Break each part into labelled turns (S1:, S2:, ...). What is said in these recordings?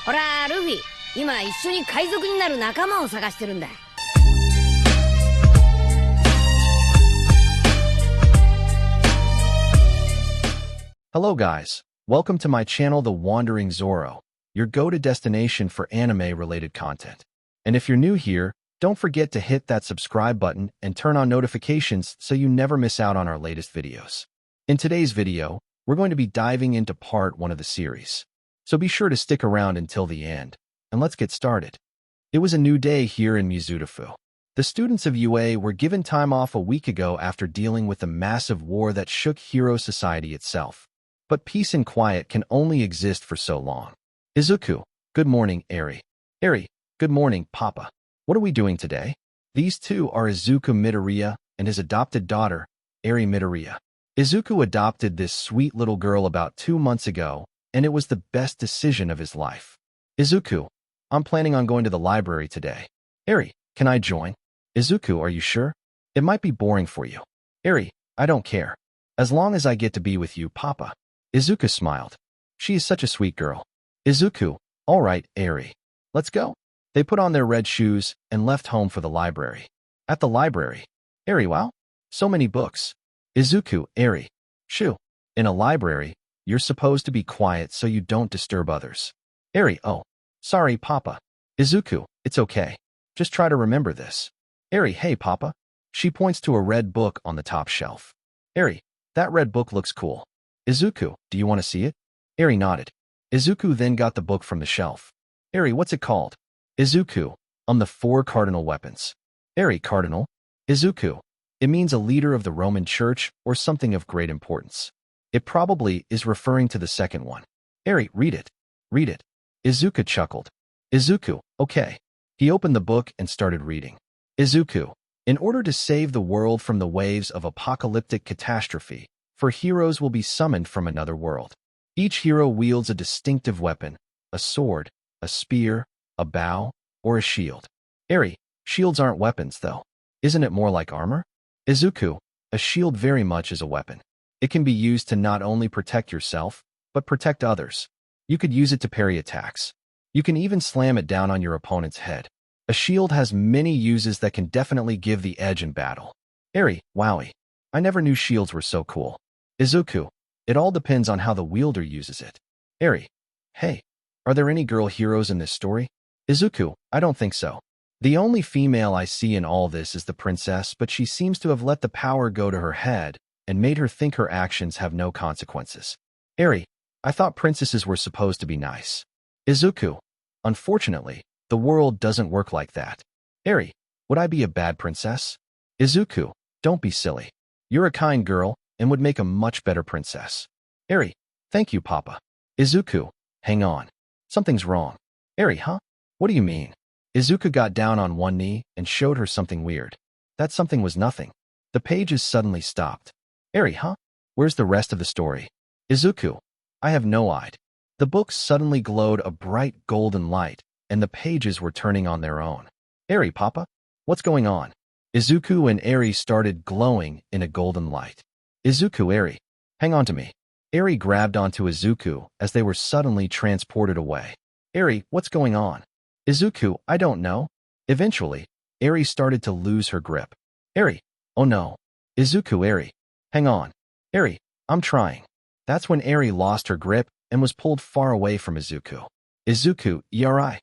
S1: ほら、ルフィ、今一緒に海賊になる仲間を探してるんだ。
S2: Hello guys, welcome to my channel The Wandering Zoro, your go-to destination for anime-related content. And if you're new here, don't forget to hit that subscribe button and turn on notifications so you never miss out on our latest videos. In today's video, we're going to be diving into part 1 of the series. So be sure to stick around until the end, and let's get started. It was a new day here in Mizutofu. The students of UA were given time off a week ago after dealing with the massive war that shook hero society itself. But peace and quiet can only exist for so long. Izuku, good morning, Ary. Ary, good morning, Papa. What are we doing today? These two are Izuku Midoriya and his adopted daughter, Ary Midoriya. Izuku adopted this sweet little girl about 2 months ago, and it was the best decision of his life. Izuku, I'm planning on going to the library today. Ary, can I join? Izuku, are you sure? It might be boring for you. Ary, I don't care. As long as I get to be with you, Papa. Izuku smiled. She is such a sweet girl. Izuku, all right, Ary. Let's go. They put on their red shoes and left home for the library. At the library. Ary, wow. So many books. Izuku, Ary. Shoo. In a library, you're supposed to be quiet so you don't disturb others. Ary, oh. Sorry, Papa. Izuku, it's okay. Just try to remember this. Ary, hey, Papa. She points to a red book on the top shelf. Ary, that red book looks cool. Izuku, do you want to see it? Ary nodded. Izuku then got the book from the shelf. Ary, what's it called? Izuku, the 4 cardinal weapons. Ary, cardinal? Izuku, it means a leader of the Roman Church or something of great importance. It probably is referring to the second one. Ary, read it. Read it. Izuku chuckled. Izuku, okay. He opened the book and started reading. Izuku, in order to save the world from the waves of apocalyptic catastrophe, for heroes will be summoned from another world. Each hero wields a distinctive weapon, a sword, a spear, a bow, or a shield. Ary, shields aren't weapons though. Isn't it more like armor? Izuku, a shield very much is a weapon. It can be used to not only protect yourself, but protect others. You could use it to parry attacks. You can even slam it down on your opponent's head. A shield has many uses that can definitely give the edge in battle. Ary, wowie. I never knew shields were so cool. Izuku, it all depends on how the wielder uses it. Ary, hey, are there any girl heroes in this story? Izuku, I don't think so. The only female I see in all this is the princess, but she seems to have let the power go to her head and made her think her actions have no consequences. Ary, I thought princesses were supposed to be nice. Izuku, unfortunately, the world doesn't work like that. Ary, would I be a bad princess? Izuku, don't be silly. You're a kind girl and would make a much better princess. Ary, thank you, Papa. Izuku, hang on. Something's wrong. Ary, huh? What do you mean? Izuku got down on one knee and showed her something weird. That something was nothing. The pages suddenly stopped. Ary, huh? Where's the rest of the story? Izuku, I have no idea. The book suddenly glowed a bright golden light, and the pages were turning on their own. Ary, Papa? What's going on? Izuku and Ary started glowing in a golden light. Izuku, Ary, hang on to me. Ary grabbed onto Izuku as they were suddenly transported away. Ary, what's going on? Izuku, I don't know. Eventually, Ary started to lose her grip. Ary, oh no. Izuku, Ary, hang on. Ary, I'm trying. That's when Ary lost her grip and was pulled far away from Izuku. Izuku, Yari.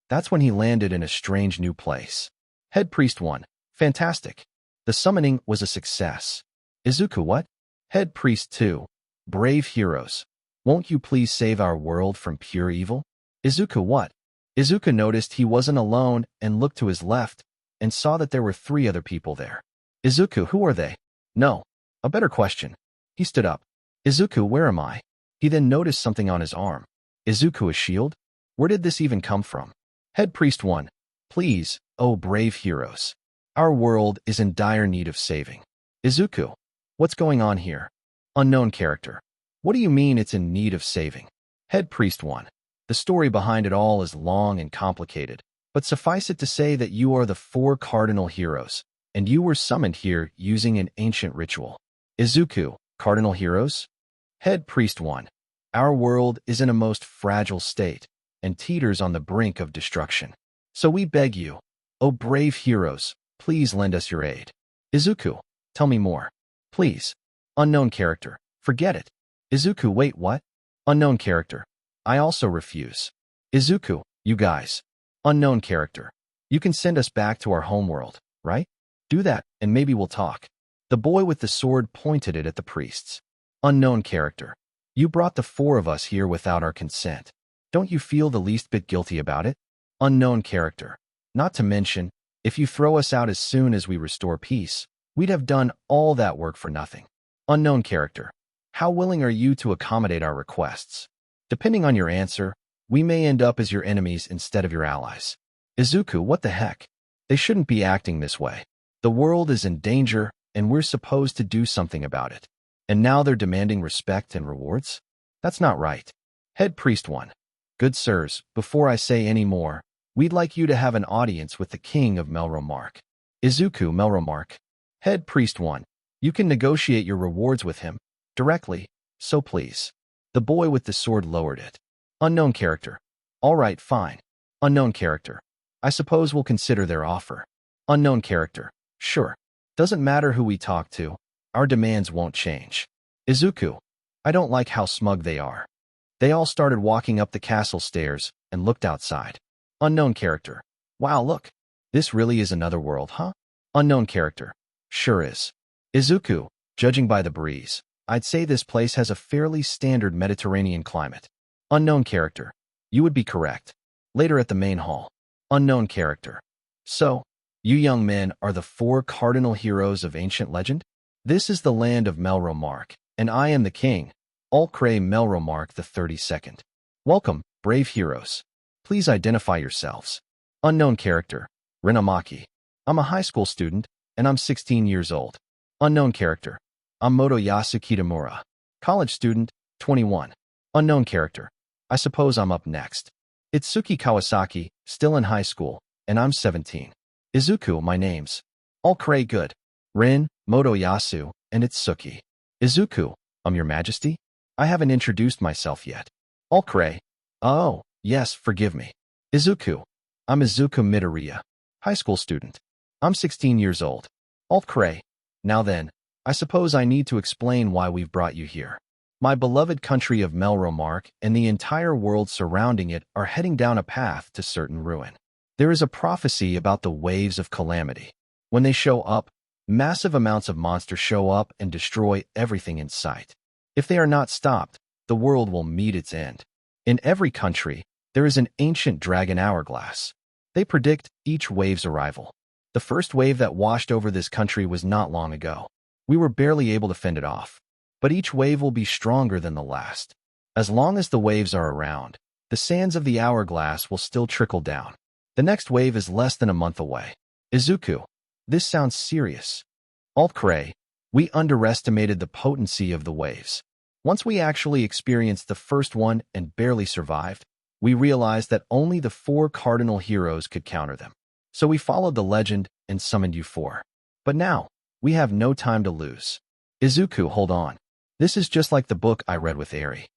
S2: That's when he landed in a strange new place. Head Priest 1. Fantastic. The summoning was a success. Izuku, what? Head Priest 2. Brave heroes. Won't you please save our world from pure evil? Izuku, what? Izuku noticed he wasn't alone and looked to his left and saw that there were 3 other people there. Izuku, who are they? No. A better question. He stood up. Izuku, where am I? He then noticed something on his arm. Izuku, a shield? Where did this even come from? Head Priest 1. Please, oh brave heroes. Our world is in dire need of saving. Izuku, what's going on here? Unknown character. What do you mean it's in need of saving? Head Priest 1. The story behind it all is long and complicated, but suffice it to say that you are the 4 cardinal heroes, and you were summoned here using an ancient ritual. Izuku, cardinal heroes? Head Priest 1. Our world is in a most fragile state. and teeters on the brink of destruction. So we beg you, O brave heroes, please lend us your aid. Izuku, tell me more. Please. Unknown character. Forget it. Izuku, wait, what? Unknown character. I also refuse. Izuku, you guys. Unknown character. You can send us back to our homeworld, right? Do that, and maybe we'll talk. The boy with the sword pointed it at the priests. Unknown character. You brought the four of us here without our consent. Don't you feel the least bit guilty about it? Unknown character. Not to mention, if you throw us out as soon as we restore peace, we'd have done all that work for nothing. Unknown character. How willing are you to accommodate our requests? Depending on your answer, we may end up as your enemies instead of your allies. Izuku, what the heck? They shouldn't be acting this way. The world is in danger, and we're supposed to do something about it. And now they're demanding respect and rewards? That's not right. Head Priest 1. Good sirs, before I say any more, we'd like you to have an audience with the king of Melromark. Izuku, Melromark. Head Priest 1. You can negotiate your rewards with him directly, so please. The boy with the sword lowered it. Unknown character. All right, fine. Unknown character. I suppose we'll consider their offer. Unknown character. Sure. Doesn't matter who we talk to. Our demands won't change. Izuku. I don't like how smug they are. They all started walking up the castle stairs and looked outside. Unknown character. Wow, look. This really is another world, huh? Unknown character. Sure is. Izuku. Judging by the breeze, I'd say this place has a fairly standard Mediterranean climate. Unknown character. You would be correct. Later at the main hall. Unknown character. So, you young men are the four cardinal heroes of ancient legend? This is the land of Melromark, and I am the king, Ary Melromark the 32nd. Welcome, brave heroes. Please identify yourselves. Unknown character. Rinamaki. I'm a high school student, and I'm 16 years old. Unknown character. I'm Motoyasu Kitamura. College student, 21. Unknown character. I suppose I'm up next. Itsuki Kawasaki, still in high school, and I'm 17. Izuku, my name's. Ary, good. Rin, Motoyasu, and Itsuki. Izuku, your majesty? I haven't introduced myself yet. Ary. Oh, yes, forgive me. Izuku. I'm Izuku Midoriya. High school student. I'm 16 years old. Ary. Now then, I suppose I need to explain why we've brought you here. My beloved country of Melromark and the entire world surrounding it are heading down a path to certain ruin. There is a prophecy about the waves of calamity. When they show up, massive amounts of monsters show up and destroy everything in sight. If they are not stopped, the world will meet its end. In every country, there is an ancient dragon hourglass. They predict each wave's arrival. The first wave that washed over this country was not long ago. We were barely able to fend it off. But each wave will be stronger than the last. As long as the waves are around, the sands of the hourglass will still trickle down. The next wave is less than a month away. Izuku, this sounds serious. Ary, we underestimated the potency of the waves. Once we actually experienced the first one and barely survived, we realized that only the four cardinal heroes could counter them. So we followed the legend and summoned you four. But now, we have no time to lose. Izuku, hold on. This is just like the book I read with Ary.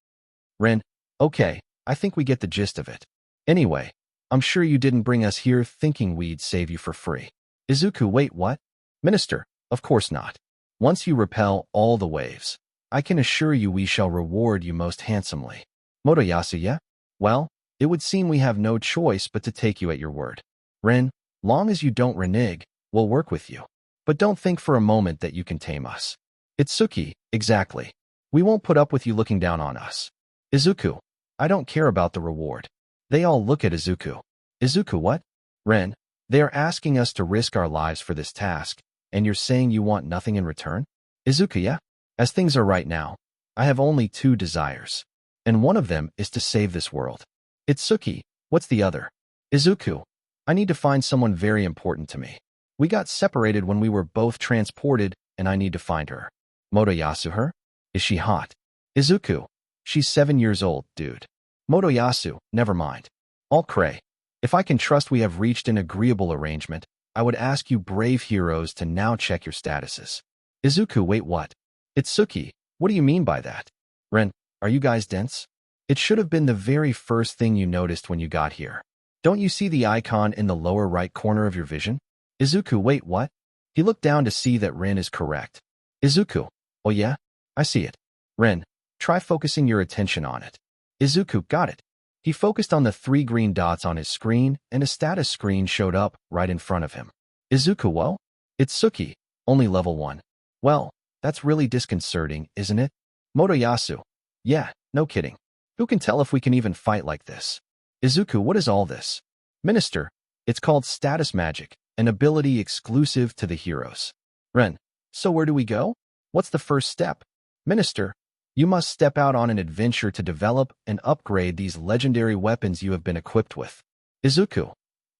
S2: Rin, okay, I think we get the gist of it. Anyway, I'm sure you didn't bring us here thinking we'd save you for free. Izuku, wait, what? Minister, of course not. Once you repel all the waves, I can assure you we shall reward you most handsomely. Motoyasu, yeah? Well, it would seem we have no choice but to take you at your word. Rin, long as you don't renege, we'll work with you. But don't think for a moment that you can tame us. Itsuki, exactly. We won't put up with you looking down on us. Izuku, I don't care about the reward. They all look at Izuku. Izuku, what? Rin, they are asking us to risk our lives for this task, and you're saying you want nothing in return? Izuku, yeah? As things are right now, I have only two desires, and one of them is to save this world. Itsuki, what's the other? Izuku, I need to find someone very important to me. We got separated when we were both transported, and I need to find her. Motoyasu, her? Is she hot? Izuku, she's 7 years old, dude. Motoyasu, never mind. Ary, if I can trust we have reached an agreeable arrangement, I would ask you brave heroes to now check your statuses. Izuku, wait, what? Itsuki, what do you mean by that? Rin, are you guys dense? It should have been the very first thing you noticed when you got here. Don't you see the icon in the lower right corner of your vision? Izuku, wait, what? He looked down to see that Rin is correct. Izuku, oh yeah? I see it. Rin, try focusing your attention on it. Izuku, got it. He focused on the 3 green dots on his screen, and a status screen showed up right in front of him. Izuku, whoa? It's Suki, only level 1. Well, that's really disconcerting, isn't it? Motoyasu, yeah, no kidding. Who can tell if we can even fight like this? Izuku, what is all this? Minister, it's called status magic, an ability exclusive to the heroes. Ren, so where do we go? What's the first step? Minister, you must step out on an adventure to develop and upgrade these legendary weapons you have been equipped with. Izuku,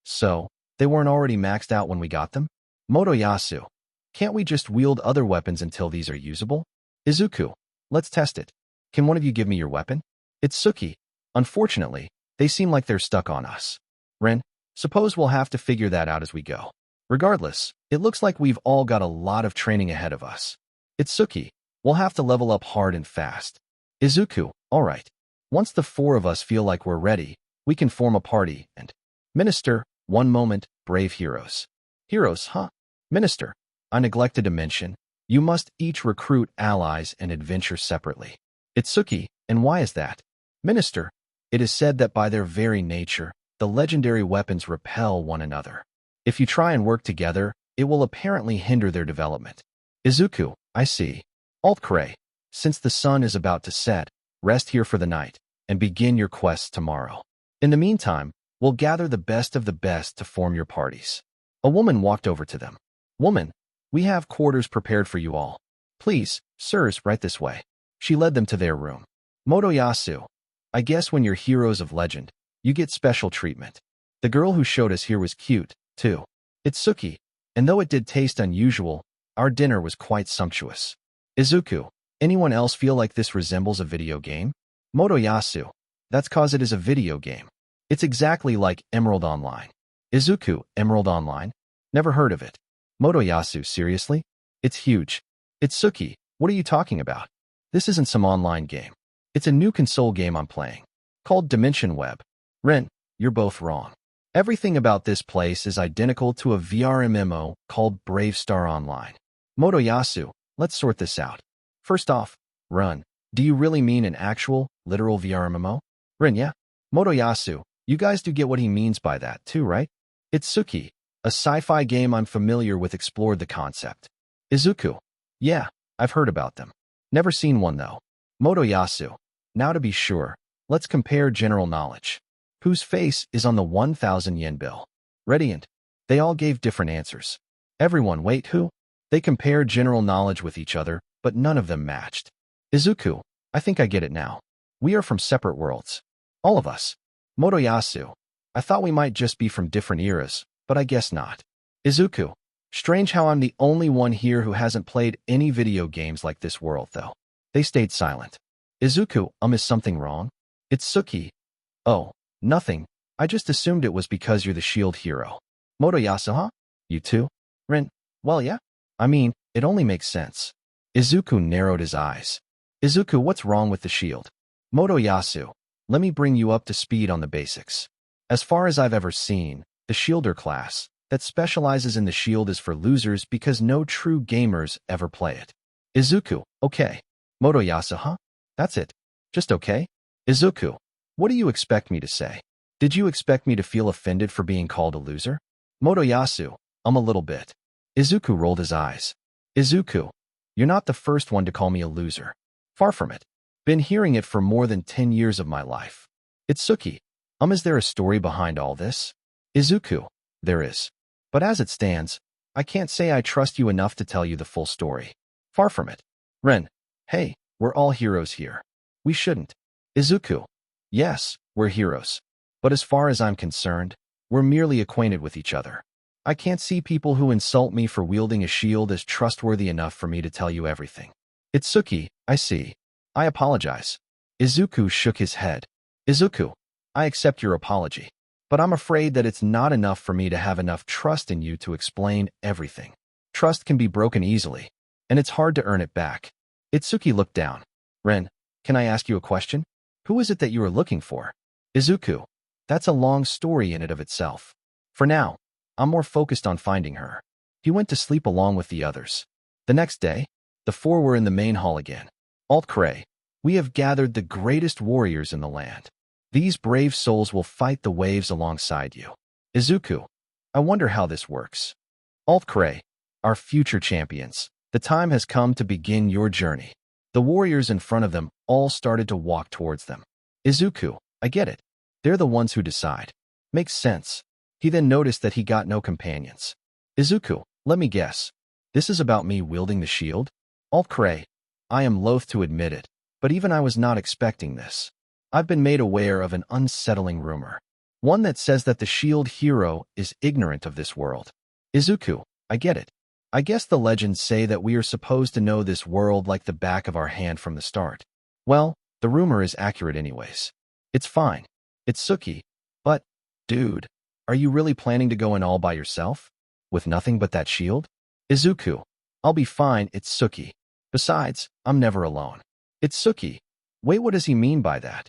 S2: so, they weren't already maxed out when we got them? Motoyasu, can't we just wield other weapons until these are usable? Izuku, let's test it. Can one of you give me your weapon? It's Suki. Unfortunately, they seem like they're stuck on us. Ren, suppose we'll have to figure that out as we go. Regardless, it looks like we've all got a lot of training ahead of us. It's Suki. We'll have to level up hard and fast. Izuku, alright. Once the 4 of us feel like we're ready, we can form a party and… Minister, one moment, brave heroes. Heroes, huh? Minister, I neglected to mention, you must each recruit allies and adventure separately. It's Suki, and why is that? Minister, it is said that by their very nature, the legendary weapons repel one another. If you try and work together, it will apparently hinder their development. Izuku, I see. Alt-Kray, since the sun is about to set, rest here for the night, and begin your quests tomorrow. In the meantime, we'll gather the best of the best to form your parties. A woman walked over to them. Woman, we have quarters prepared for you all. Please, sirs, right this way. She led them to their room. Motoyasu, I guess when you're heroes of legend, you get special treatment. The girl who showed us here was cute, too. It's Suki, and though it did taste unusual, our dinner was quite sumptuous. Izuku, anyone else feel like this resembles a video game? Motoyasu, that's cause it is a video game. It's exactly like Emerald Online. Izuku, Emerald Online? Never heard of it. Motoyasu, seriously? It's huge. It's Suki, what are you talking about? This isn't some online game. It's a new console game I'm playing, called Dimension Web. Ren, you're both wrong. Everything about this place is identical to a VR MMO called Brave Star Online. Motoyasu, let's sort this out. First off, Run, do you really mean an actual, literal VR MMO? Ren, yeah. Motoyasu, you guys do get what he means by that too, right? It's Suki, a sci-fi game I'm familiar with, explored the concept. Izuku, yeah, I've heard about them. Never seen one though. Motoyasu, now to be sure, let's compare general knowledge. Whose face is on the 1,000 yen bill? Radiant. They all gave different answers. Everyone, wait, who? They compared general knowledge with each other, but none of them matched. Izuku, I think I get it now. We are from separate worlds. All of us. Motoyasu, I thought we might just be from different eras, but I guess not. Izuku, strange how I'm the only one here who hasn't played any video games like this world, though. They stayed silent. Izuku, is something wrong? It's Suki. Oh, nothing. I just assumed it was because you're the shield hero. Motoyasu, huh? You too? Rin, well, yeah. I mean, it only makes sense. Izuku narrowed his eyes. Izuku, what's wrong with the shield? Motoyasu, let me bring you up to speed on the basics. As far as I've ever seen, the shielder class that specializes in the shield is for losers because no true gamers ever play it. Izuku, okay. Motoyasu, huh? That's it. Just okay? Izuku, what do you expect me to say? Did you expect me to feel offended for being called a loser? Motoyasu, a little bit. Izuku rolled his eyes. Izuku, you're not the first one to call me a loser. Far from it. Been hearing it for more than 10 years of my life. It's Suki. Is there a story behind all this? Izuku, there is. But as it stands, I can't say I trust you enough to tell you the full story. Far from it. Ren, hey, we're all heroes here. We shouldn't. Izuku, yes, we're heroes. But as far as I'm concerned, we're merely acquainted with each other. I can't see people who insult me for wielding a shield as trustworthy enough for me to tell you everything. It's Suki, I see. I apologize. Izuku shook his head. Izuku, I accept your apology. But I'm afraid that it's not enough for me to have enough trust in you to explain everything. Trust can be broken easily, and it's hard to earn it back. Itsuki looked down. Ren, can I ask you a question? Who is it that you are looking for? Izuku. That's a long story in and of itself. For now, I'm more focused on finding her. He went to sleep along with the others. The next day, the four were in the main hall again. Alt-Cray, we have gathered the greatest warriors in the land. These brave souls will fight the waves alongside you. Izuku, I wonder how this works. Alt-Cray, our future champions, the time has come to begin your journey. The warriors in front of them all started to walk towards them. Izuku, I get it. They're the ones who decide. Makes sense. He then noticed that he got no companions. Izuku, let me guess. This is about me wielding the shield? Alt-Cray, I am loath to admit it, but even I was not expecting this. I've been made aware of an unsettling rumor. One that says that the shield hero is ignorant of this world. Izuku, I get it. I guess the legends say that we are supposed to know this world like the back of our hand from the start. Well, the rumor is accurate anyways. It's fine. It's Suki. But, dude, are you really planning to go in all by yourself? With nothing but that shield? Izuku, I'll be fine, it's Suki. Besides, I'm never alone. It's Suki. Wait, what does he mean by that?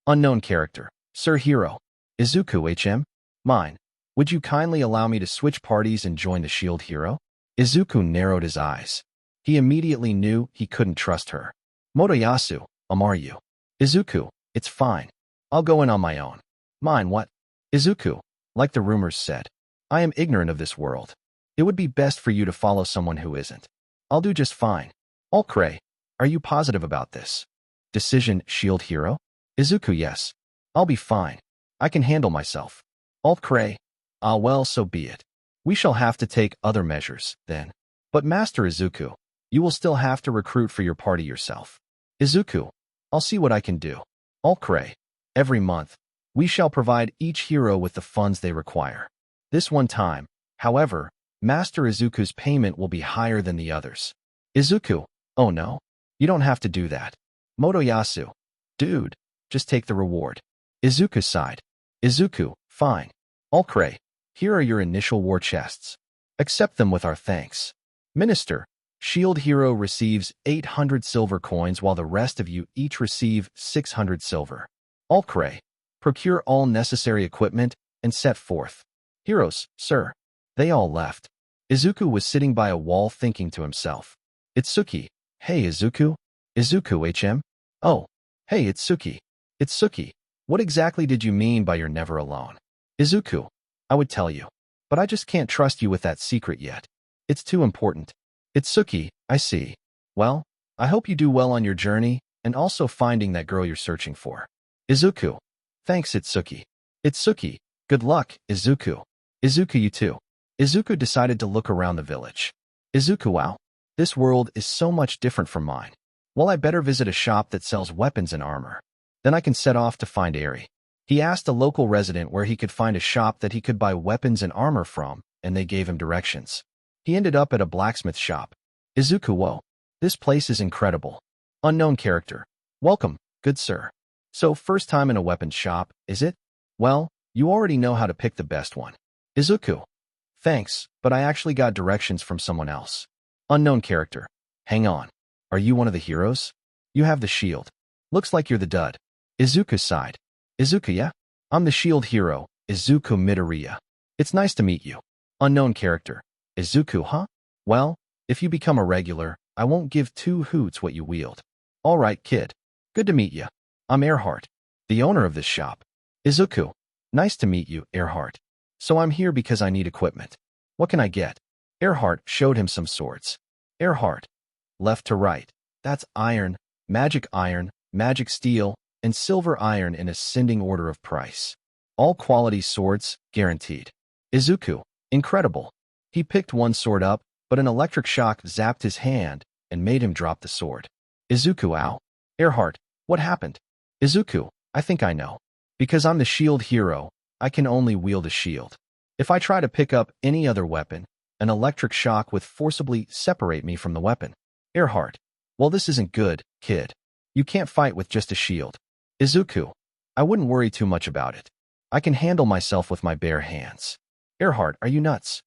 S2: Unknown character. Sir Hero. Izuku HM? Mine. Would you kindly allow me to switch parties and join the shield hero? Izuku narrowed his eyes. He immediately knew he couldn't trust her. Motoyasu, are you? Izuku, it's fine. I'll go in on my own. Mine what? Izuku, like the rumors said. I am ignorant of this world. It would be best for you to follow someone who isn't. I'll do just fine. Alt-Cray, are you positive about this? Decision, shield hero? Izuku, yes. I'll be fine. I can handle myself. Alt-Cray, ah well, so be it. We shall have to take other measures, then. But Master Izuku, you will still have to recruit for your party yourself. Izuku, I'll see what I can do. Alt-Cray, every month, we shall provide each hero with the funds they require. This one time, however, Master Izuku's payment will be higher than the others. Izuku, oh no, you don't have to do that. Motoyasu, dude, just take the reward. Izuku sighed. Izuku, fine. Alt-Cray, here are your initial war chests. Accept them with our thanks. Minister, Shield Hero receives 800 silver coins while the rest of you each receive 600 silver. Alt-Cray, procure all necessary equipment and set forth. Heroes, sir. They all left. Izuku was sitting by a wall thinking to himself. It's Suki. Hey Izuku? Izuku HM? Oh, hey, it's Suki. It's Suki. What exactly did you mean by you're never alone? Izuku, I would tell you, but I just can't trust you with that secret yet. It's too important. It's Suki, I see. Well, I hope you do well on your journey and also finding that girl you're searching for. Izuku, thanks, it's Suki. It's Suki. Good luck, Izuku. Izuku, you too. Izuku decided to look around the village. Izuku, wow, this world is so much different from mine. Well, I better visit a shop that sells weapons and armor. Then I can set off to find Ary. He asked a local resident where he could find a shop that he could buy weapons and armor from, and they gave him directions. He ended up at a blacksmith shop. Izuku, whoa, this place is incredible. Unknown character. Welcome, good sir. So, first time in a weapons shop, is it? Well, you already know how to pick the best one. Izuku. Thanks, but I actually got directions from someone else. Unknown character. Hang on. Are you one of the heroes? You have the shield. Looks like you're the dud. Izuku sighed. Izuku, yeah? I'm the shield hero, Izuku Midoriya. It's nice to meet you. Unknown character. Izuku, huh? Well, if you become a regular, I won't give two hoots what you wield. All right, kid. Good to meet you. I'm Earhart, the owner of this shop. Izuku. Nice to meet you, Earhart. So I'm here because I need equipment. What can I get? Earhart showed him some swords. Earhart. Left to right. That's iron, magic steel, and silver iron in ascending order of price. All quality swords, guaranteed. Izuku. Incredible. He picked one sword up, but an electric shock zapped his hand and made him drop the sword. Izuku, ow. Earhart, what happened? Izuku, I think I know. Because I'm the shield hero, I can only wield a shield. If I try to pick up any other weapon, an electric shock would forcibly separate me from the weapon. Earhart, well, this isn't good, kid. You can't fight with just a shield. Izuku, I wouldn't worry too much about it. I can handle myself with my bare hands. Earhart, are you nuts?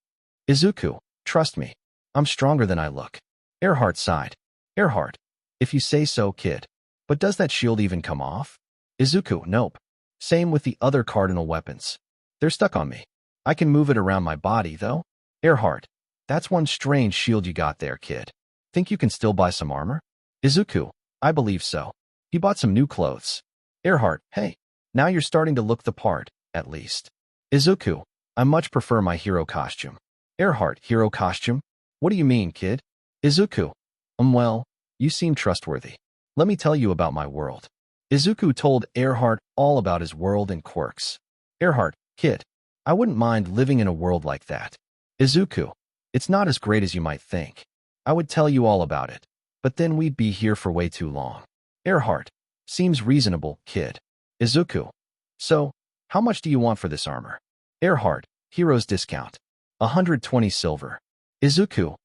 S2: Izuku, trust me. I'm stronger than I look. Earhart sighed. Earhart, if you say so, kid. But does that shield even come off? Izuku, nope. Same with the other cardinal weapons. They're stuck on me. I can move it around my body, though. Earhart, that's one strange shield you got there, kid. Think you can still buy some armor? Izuku, I believe so. He bought some new clothes. Earhart, hey, now you're starting to look the part, at least. Izuku, I much prefer my hero costume. Earhart, hero costume? What do you mean, kid? Izuku, well, you seem trustworthy. Let me tell you about my world. Izuku told Earhart all about his world and quirks. Earhart, kid, I wouldn't mind living in a world like that. Izuku, it's not as great as you might think. I would tell you all about it, but then we'd be here for way too long. Earhart, seems reasonable, kid. Izuku, so, how much do you want for this armor? Earhart, hero's discount. 120 silver. Izuku,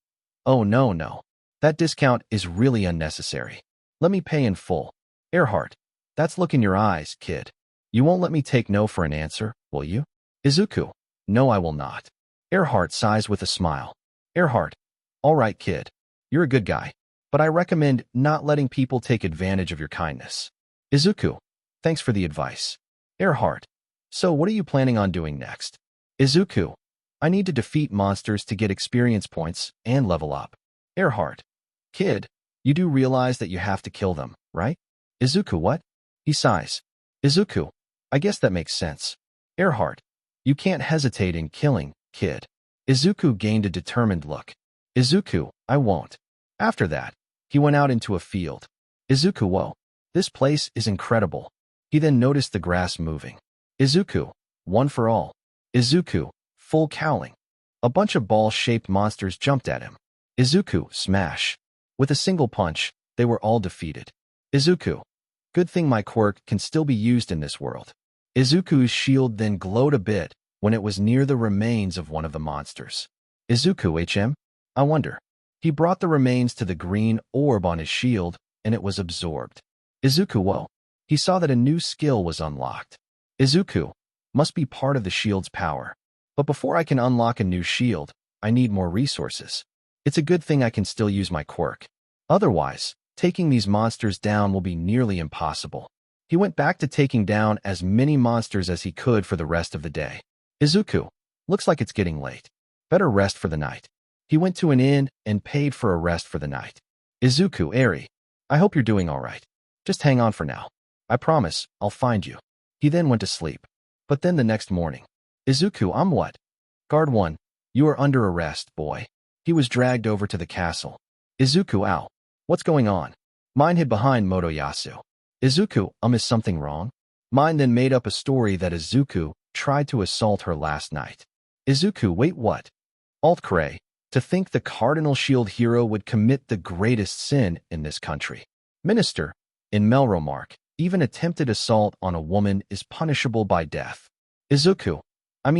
S2: oh no. That discount is really unnecessary. Let me pay in full. Earhart, that's look in your eyes, kid. You won't let me take no for an answer, will you? Izuku, no I will not. Earhart sighs with a smile. Earhart, all right, kid. You're a good guy, but I recommend not letting people take advantage of your kindness. Izuku, thanks for the advice. Earhart, so what are you planning on doing next? Izuku, I need to defeat monsters to get experience points and level up. Earhart, kid, you do realize that you have to kill them, right? Izuku, what? He sighs. Izuku, I guess that makes sense. Earhart, you can't hesitate in killing, kid. Izuku gained a determined look. Izuku, I won't. After that, he went out into a field. Izuku, whoa, this place is incredible. He then noticed the grass moving. Izuku, one for all. Izuku, full cowling. A bunch of ball-shaped monsters jumped at him. Izuku, smash. With a single punch, they were all defeated. Izuku, good thing my quirk can still be used in this world. Izuku's shield then glowed a bit when it was near the remains of one of the monsters. Izuku, I wonder. He brought the remains to the green orb on his shield, and it was absorbed. Izuku, whoa. He saw that a new skill was unlocked. Izuku, must be part of the shield's power. But before I can unlock a new shield, I need more resources. It's a good thing I can still use my quirk. Otherwise, taking these monsters down will be nearly impossible. He went back to taking down as many monsters as he could for the rest of the day. Izuku, looks like it's getting late. Better rest for the night. He went to an inn and paid for a rest for the night. Izuku, Ary, I hope you're doing all right. Just hang on for now. I promise, I'll find you. He then went to sleep. But then the next morning, Izuku, I'm what? Guard 1, you are under arrest, boy. He was dragged over to the castle. Izuku, ow. What's going on? Mine hid behind Motoyasu. Izuku, is something wrong? Mine then made up a story that Izuku tried to assault her last night. Izuku, wait, what? Alt-Cray, to think the cardinal shield hero would commit the greatest sin in this country. Minister, in Melromark, even attempted assault on a woman is punishable by death. Izuku,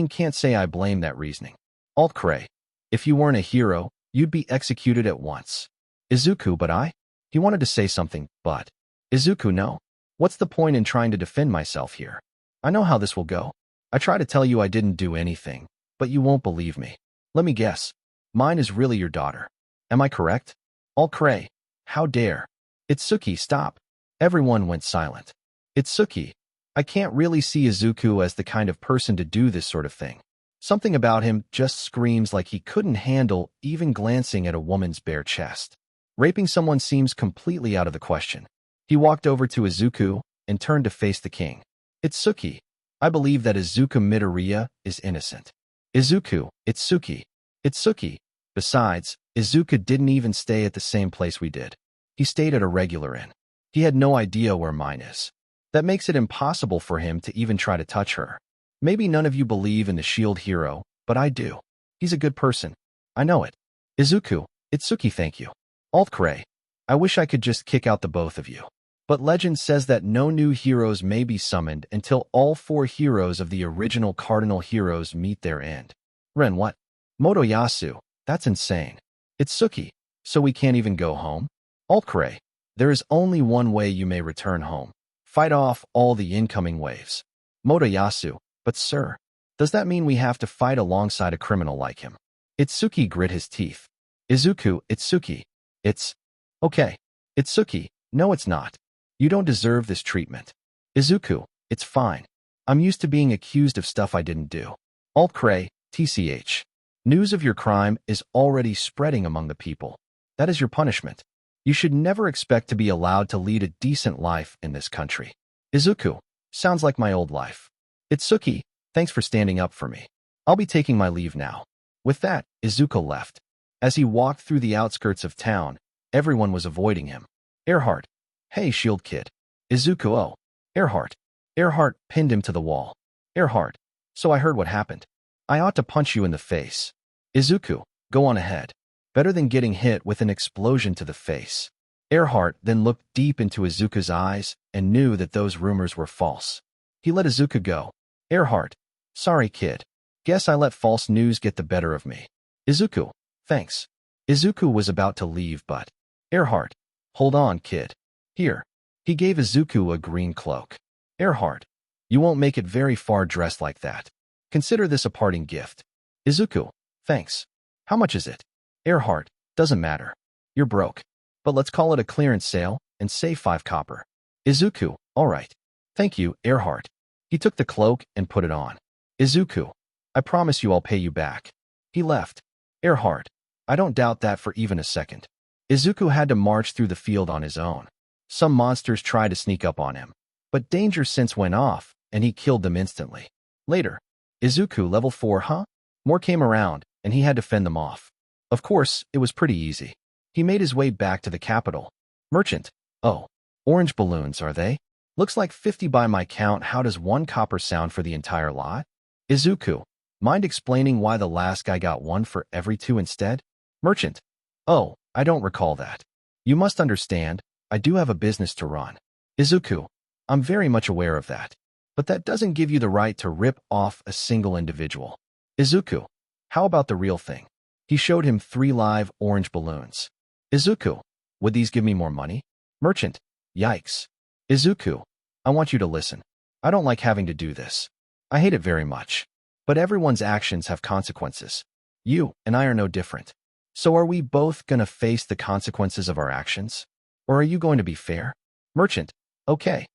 S2: can't say I blame that reasoning. Alt-Cray, if you weren't a hero, you'd be executed at once. Izuku, but I? He wanted to say something, but... Izuku, no. What's the point in trying to defend myself here? I know how this will go. I try to tell you I didn't do anything, but you won't believe me. Let me guess. Mine is really your daughter. Am I correct? Alt-Cray, how dare. Itsuki, stop. Everyone went silent. Itsuki, I can't really see Izuku as the kind of person to do this sort of thing. Something about him just screams like he couldn't handle even glancing at a woman's bare chest. Raping someone seems completely out of the question. He walked over to Izuku and turned to face the king. Itsuki, I believe that Izuku Midoriya is innocent. Izuku, Itsuki. Itsuki. Besides, Izuku didn't even stay at the same place we did. He stayed at a regular inn. He had no idea where mine is. That makes it impossible for him to even try to touch her. Maybe none of you believe in the shield hero, but I do. He's a good person. I know it. Izuku, Itsuki, thank you. Alt-Cray, I wish I could just kick out the both of you. But legend says that no new heroes may be summoned until all 4 heroes of the original cardinal heroes meet their end. Ren, what? Motoyasu, that's insane. Itsuki, so we can't even go home? Alt-Cray, there is only one way you may return home. Fight off all the incoming waves. Motoyasu, but sir, does that mean we have to fight alongside a criminal like him? Itsuki grit his teeth. Izuku, Itsuki, it's... Okay. Itsuki, no it's not. You don't deserve this treatment. Izuku, it's fine. I'm used to being accused of stuff I didn't do. Alt cray, TCH. News of your crime is already spreading among the people. That is your punishment. You should never expect to be allowed to lead a decent life in this country. Izuku, sounds like my old life. Itsuki, thanks for standing up for me. I'll be taking my leave now. With that, Izuku left. As he walked through the outskirts of town, everyone was avoiding him. Earhart. Hey, Shield Kid. Izuku, oh. Earhart. Earhart pinned him to the wall. Earhart. So I heard what happened. I ought to punch you in the face. Izuku, go on ahead. Better than getting hit with an explosion to the face. Earhart then looked deep into Izuku's eyes and knew that those rumors were false. He let Izuku go. Earhart. Sorry, kid. Guess I let false news get the better of me. Izuku. Thanks. Izuku was about to leave but... Earhart. Hold on, kid. Here. He gave Izuku a green cloak. Earhart. You won't make it very far dressed like that. Consider this a parting gift. Izuku. Thanks. How much is it? Earhart. Doesn't matter. You're broke. But let's call it a clearance sale and save 5 copper. Izuku. All right. Thank you, Earhart. He took the cloak and put it on. Izuku. I promise you I'll pay you back. He left. Earhart. I don't doubt that for even a second. Izuku had to march through the field on his own. Some monsters tried to sneak up on him, but danger sense went off, and he killed them instantly. Later, Izuku level 4, huh? More came around, and he had to fend them off. Of course, it was pretty easy. He made his way back to the capital. Merchant. Oh, orange balloons, are they? Looks like 50 by my count. How does 1 copper sound for the entire lot? Izuku. Mind explaining why the last guy got 1 for every 2 instead? Merchant. Oh, I don't recall that. You must understand, I do have a business to run. Izuku. I'm very much aware of that. But that doesn't give you the right to rip off a single individual. Izuku. How about the real thing? He showed him 3 live orange balloons. Izuku. Would these give me more money? Merchant. Yikes. Izuku. I want you to listen. I don't like having to do this. I hate it very much. But everyone's actions have consequences. You and I are no different. So are we both gonna face the consequences of our actions? Or are you going to be fair? Merchant. Okay.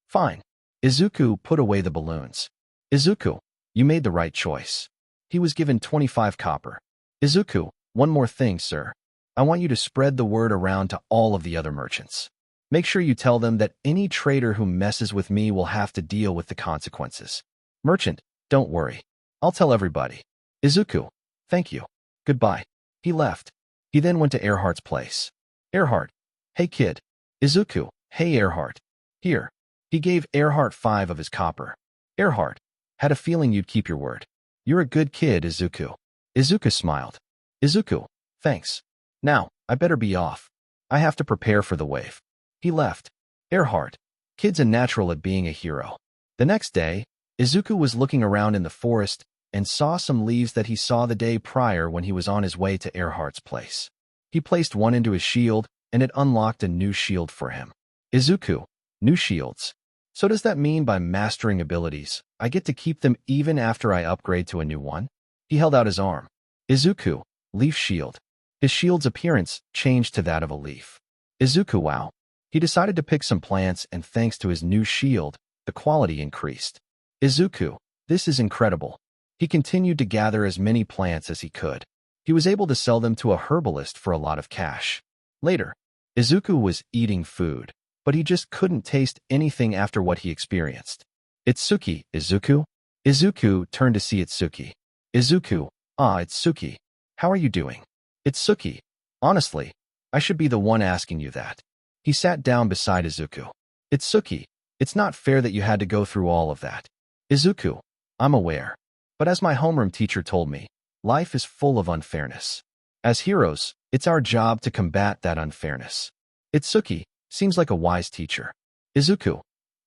S2: Fine. Izuku put away the balloons. Izuku. You made the right choice. He was given 25 copper. Izuku. One more thing, sir. I want you to spread the word around to all of the other merchants. Make sure you tell them that any trader who messes with me will have to deal with the consequences. Merchant. Don't worry. I'll tell everybody. Izuku. Thank you. Goodbye. He left. He then went to Earhart's place. Earhart. Hey, kid. Izuku. Hey, Earhart. Here. He gave Earhart 5 of his copper. Earhart. Had a feeling you'd keep your word. You're a good kid, Izuku. Izuku smiled. Izuku. Thanks. Now, I better be off. I have to prepare for the wave. He left. Earhart. Kid's a natural at being a hero. The next day, Izuku was looking around in the forest and saw some leaves that he saw the day prior when he was on his way to Earhart's place. He placed one into his shield, and it unlocked a new shield for him. Izuku. New shields. So does that mean by mastering abilities, I get to keep them even after I upgrade to a new one? He held out his arm. Izuku. Leaf shield. His shield's appearance changed to that of a leaf. Izuku. Wow. He decided to pick some plants, and thanks to his new shield, the quality increased. Izuku. This is incredible. He continued to gather as many plants as he could. He was able to sell them to a herbalist for a lot of cash. Later, Izuku was eating food, but he just couldn't taste anything after what he experienced. Itsuki. Izuku? Izuku turned to see Itsuki. Izuku. Ah, Itsuki. How are you doing? Itsuki. Honestly, I should be the one asking you that. He sat down beside Izuku. Itsuki. It's not fair that you had to go through all of that. Izuku. I'm aware. But as my homeroom teacher told me, life is full of unfairness. As heroes, it's our job to combat that unfairness. Itsuki seems like a wise teacher. Izuku.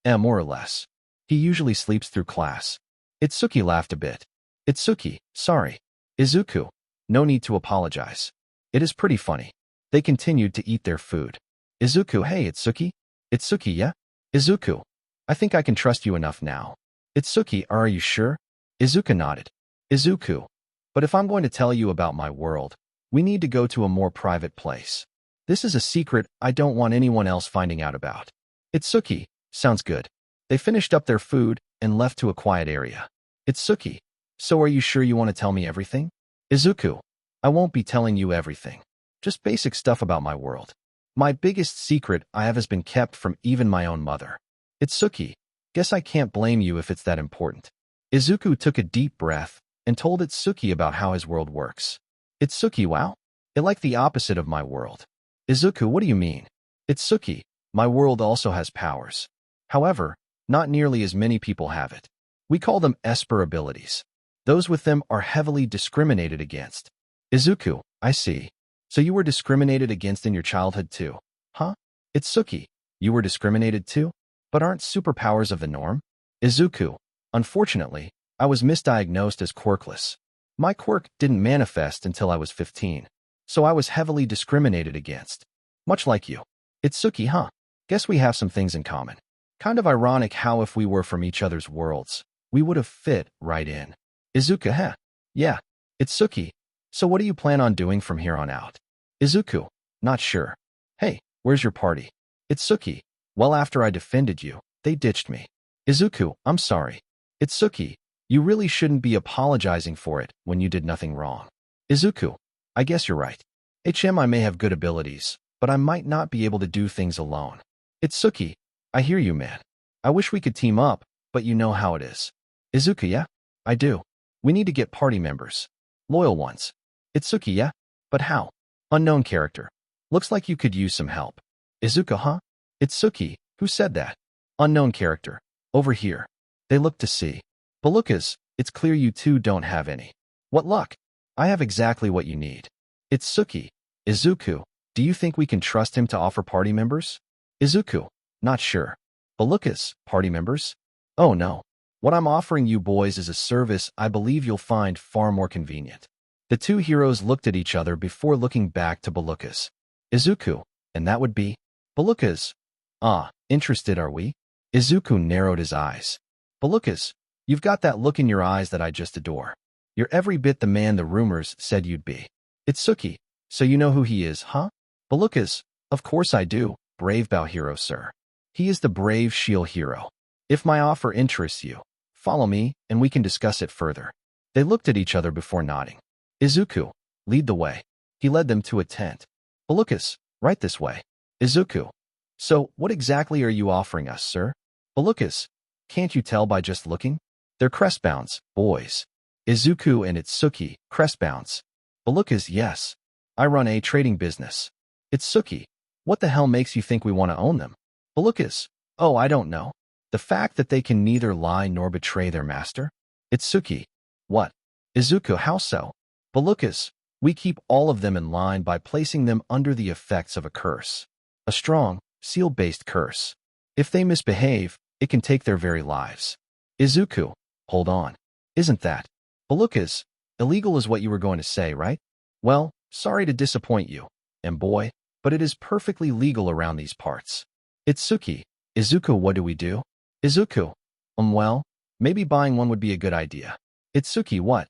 S2: More or less. He usually sleeps through class. Itsuki laughed a bit. Itsuki. Sorry. Izuku. No need to apologize. It is pretty funny. They continued to eat their food. Izuku. Hey, Itsuki. Itsuki, yeah? Izuku. I think I can trust you enough now. Itsuki. Are you sure? Izuku nodded. Izuku. But if I'm going to tell you about my world, we need to go to a more private place. This is a secret I don't want anyone else finding out about. Itsuki. Sounds good. They finished up their food and left to a quiet area. Itsuki, so are you sure you want to tell me everything? Izuku, I won't be telling you everything. Just basic stuff about my world. My biggest secret I have has been kept from even my own mother. Itsuki, guess I can't blame you if it's that important. Izuku took a deep breath and told Itsuki about how his world works. Itsuki, wow. It like the opposite of my world. Izuku, what do you mean? Itsuki, my world also has powers. However, not nearly as many people have it. We call them Esper abilities. Those with them are heavily discriminated against. Izuku, I see. So you were discriminated against in your childhood too, huh? Itsuki, you were discriminated too? But aren't superpowers of the norm? Izuku, unfortunately, I was misdiagnosed as quirkless. My quirk didn't manifest until I was 15, so I was heavily discriminated against. Much like you. Itsuki, huh? Guess we have some things in common. Kind of ironic how if we were from each other's worlds, we would have fit right in. Izuku, huh? Yeah. Itsuki, so what do you plan on doing from here on out? Izuku, not sure. Hey, where's your party? Itsuki, well after I defended you, they ditched me. Izuku, I'm sorry. Itsuki, you really shouldn't be apologizing for it when you did nothing wrong. Izuku, I guess you're right. I may have good abilities, but I might not be able to do things alone. Itsuki, I hear you, man. I wish we could team up, but you know how it is. Izuku, yeah? I do. We need to get party members. Loyal ones. Itsuki, yeah? But how? Unknown character. Looks like you could use some help. Izuku, huh? Itsuki, who said that? Unknown character. Over here. They look to see. Balukas, it's clear you two don't have any. What luck? I have exactly what you need. Itsuki, Izuku, do you think we can trust him to offer party members? Izuku, not sure. Balukas, party members? Oh no. What I'm offering you boys is a service I believe you'll find far more convenient. The two heroes looked at each other before looking back to Balukas. Izuku, and that would be? Balukas. Ah, interested are we? Izuku narrowed his eyes. Balukas, you've got that look in your eyes that I just adore. You're every bit the man the rumors said you'd be. Itsuki, so you know who he is, huh? Balukas, of course I do, brave bow hero, sir. He is the brave shield hero. If my offer interests you, follow me and we can discuss it further. They looked at each other before nodding. Izuku, lead the way. He led them to a tent. Balukas, right this way. Izuku, so what exactly are you offering us, sir? Balukas, can't you tell by just looking? They're crestbounds, boys. Izuku and Itsuki, crestbounds. Balukas, yes. I run a trading business. Itsuki, what the hell makes you think we want to own them? Balukas, oh, I don't know. The fact that they can neither lie nor betray their master? Itsuki, what? Izuku, how so? Balukas, we keep all of them in line by placing them under the effects of a curse. A strong, seal-based curse. If they misbehave, it can take their very lives. Izuku, hold on. Isn't that? Balukas, illegal is what you were going to say, right? Well, sorry to disappoint you, and boy, but it is perfectly legal around these parts. Itsuki, Izuku, what do we do? Izuku, well, maybe buying one would be a good idea. Itsuki, what?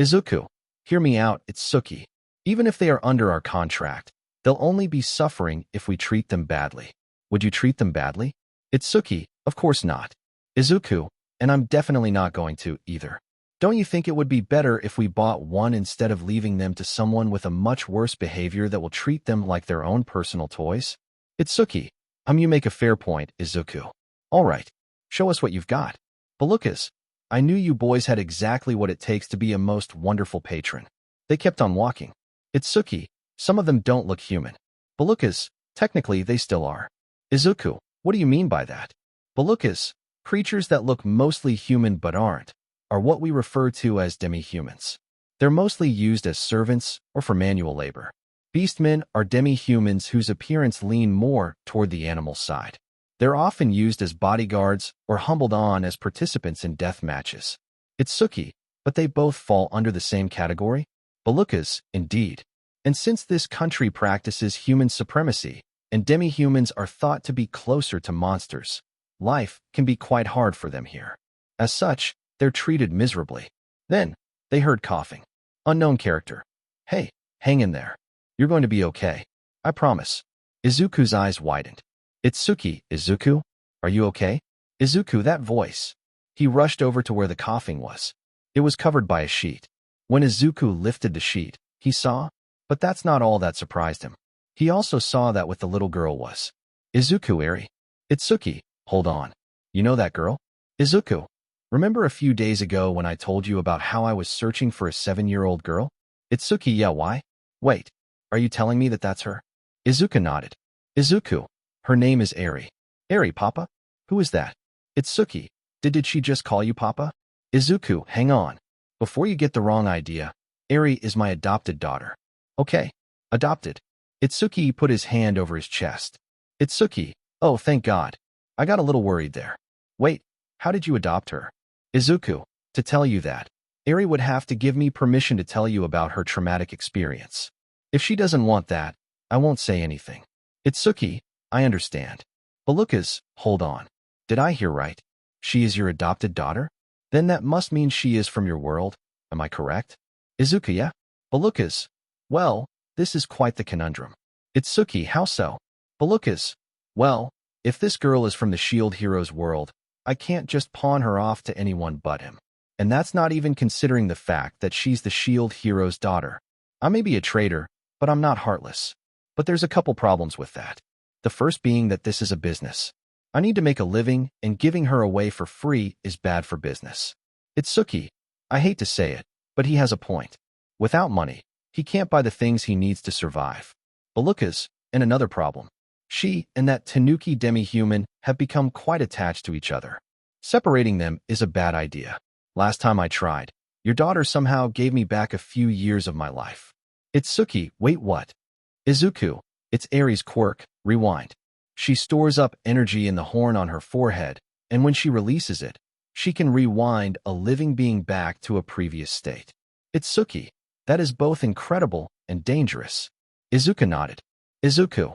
S2: Izuku, hear me out, Itsuki. Even if they are under our contract, they'll only be suffering if we treat them badly. Would you treat them badly? Itsuki, of course not. Izuku, and I'm definitely not going to, either. Don't you think it would be better if we bought one instead of leaving them to someone with a much worse behavior that will treat them like their own personal toys? Itsuki, you make a fair point, Izuku. All right, show us what you've got. Balukas, I knew you boys had exactly what it takes to be a most wonderful patron. They kept on walking. Itsuki, some of them don't look human. Balukas, technically they still are. Izuku, what do you mean by that? Balukas, creatures that look mostly human but aren't, are what we refer to as demi-humans. They're mostly used as servants or for manual labor. Beastmen are demi-humans whose appearance lean more toward the animal side. They're often used as bodyguards or humbled on as participants in death matches. Itsuki, but they both fall under the same category? Balukas, indeed. And since this country practices human supremacy, and demi-humans are thought to be closer to monsters, life can be quite hard for them here. As such, they're treated miserably. Then, they heard coughing. Unknown character. Hey, hang in there. You're going to be okay. I promise. Izuku's eyes widened. Itsuki, Izuku? Are you okay? Izuku, that voice. He rushed over to where the coughing was. It was covered by a sheet. When Izuku lifted the sheet, he saw, but that's not all that surprised him. He also saw that what the little girl was. Izuku, Ary. Itsuki, hold on. You know that girl? Izuku. Remember a few days ago when I told you about how I was searching for a 7-year-old girl? Itsuki, yeah, why? Wait, are you telling me that that's her? Izuku nodded. Izuku, her name is Ary. Ary, Papa? Who is that? Itsuki, did she just call you Papa? Izuku, hang on. Before you get the wrong idea, Ary is my adopted daughter. Okay, adopted. Itsuki put his hand over his chest. Itsuki, oh, thank God. I got a little worried there. Wait, how did you adopt her? Izuku, to tell you that, Ary would have to give me permission to tell you about her traumatic experience. If she doesn't want that, I won't say anything. Itsuki, I understand. But Lucas, hold on. Did I hear right? She is your adopted daughter? Then that must mean she is from your world, am I correct? Izuku, yeah? But Lucas, well, this is quite the conundrum. Itsuki, how so? But Lucas, well, if this girl is from the Shield Hero's world, I can't just pawn her off to anyone but him. And that's not even considering the fact that she's the Shield Hero's daughter. I may be a traitor, but I'm not heartless. But there's a couple problems with that. The first being that this is a business. I need to make a living, and giving her away for free is bad for business. Itsuki, I hate to say it, but he has a point. Without money, he can't buy the things he needs to survive. But Lucas, and another problem. She and that Tanuki demi-human have become quite attached to each other. Separating them is a bad idea. Last time I tried, your daughter somehow gave me back a few years of my life. Itsuki, wait, what? Izuku, it's Ary's quirk, rewind. She stores up energy in the horn on her forehead, and when she releases it, she can rewind a living being back to a previous state. Itsuki, that is both incredible and dangerous. Izuku nodded. Izuku,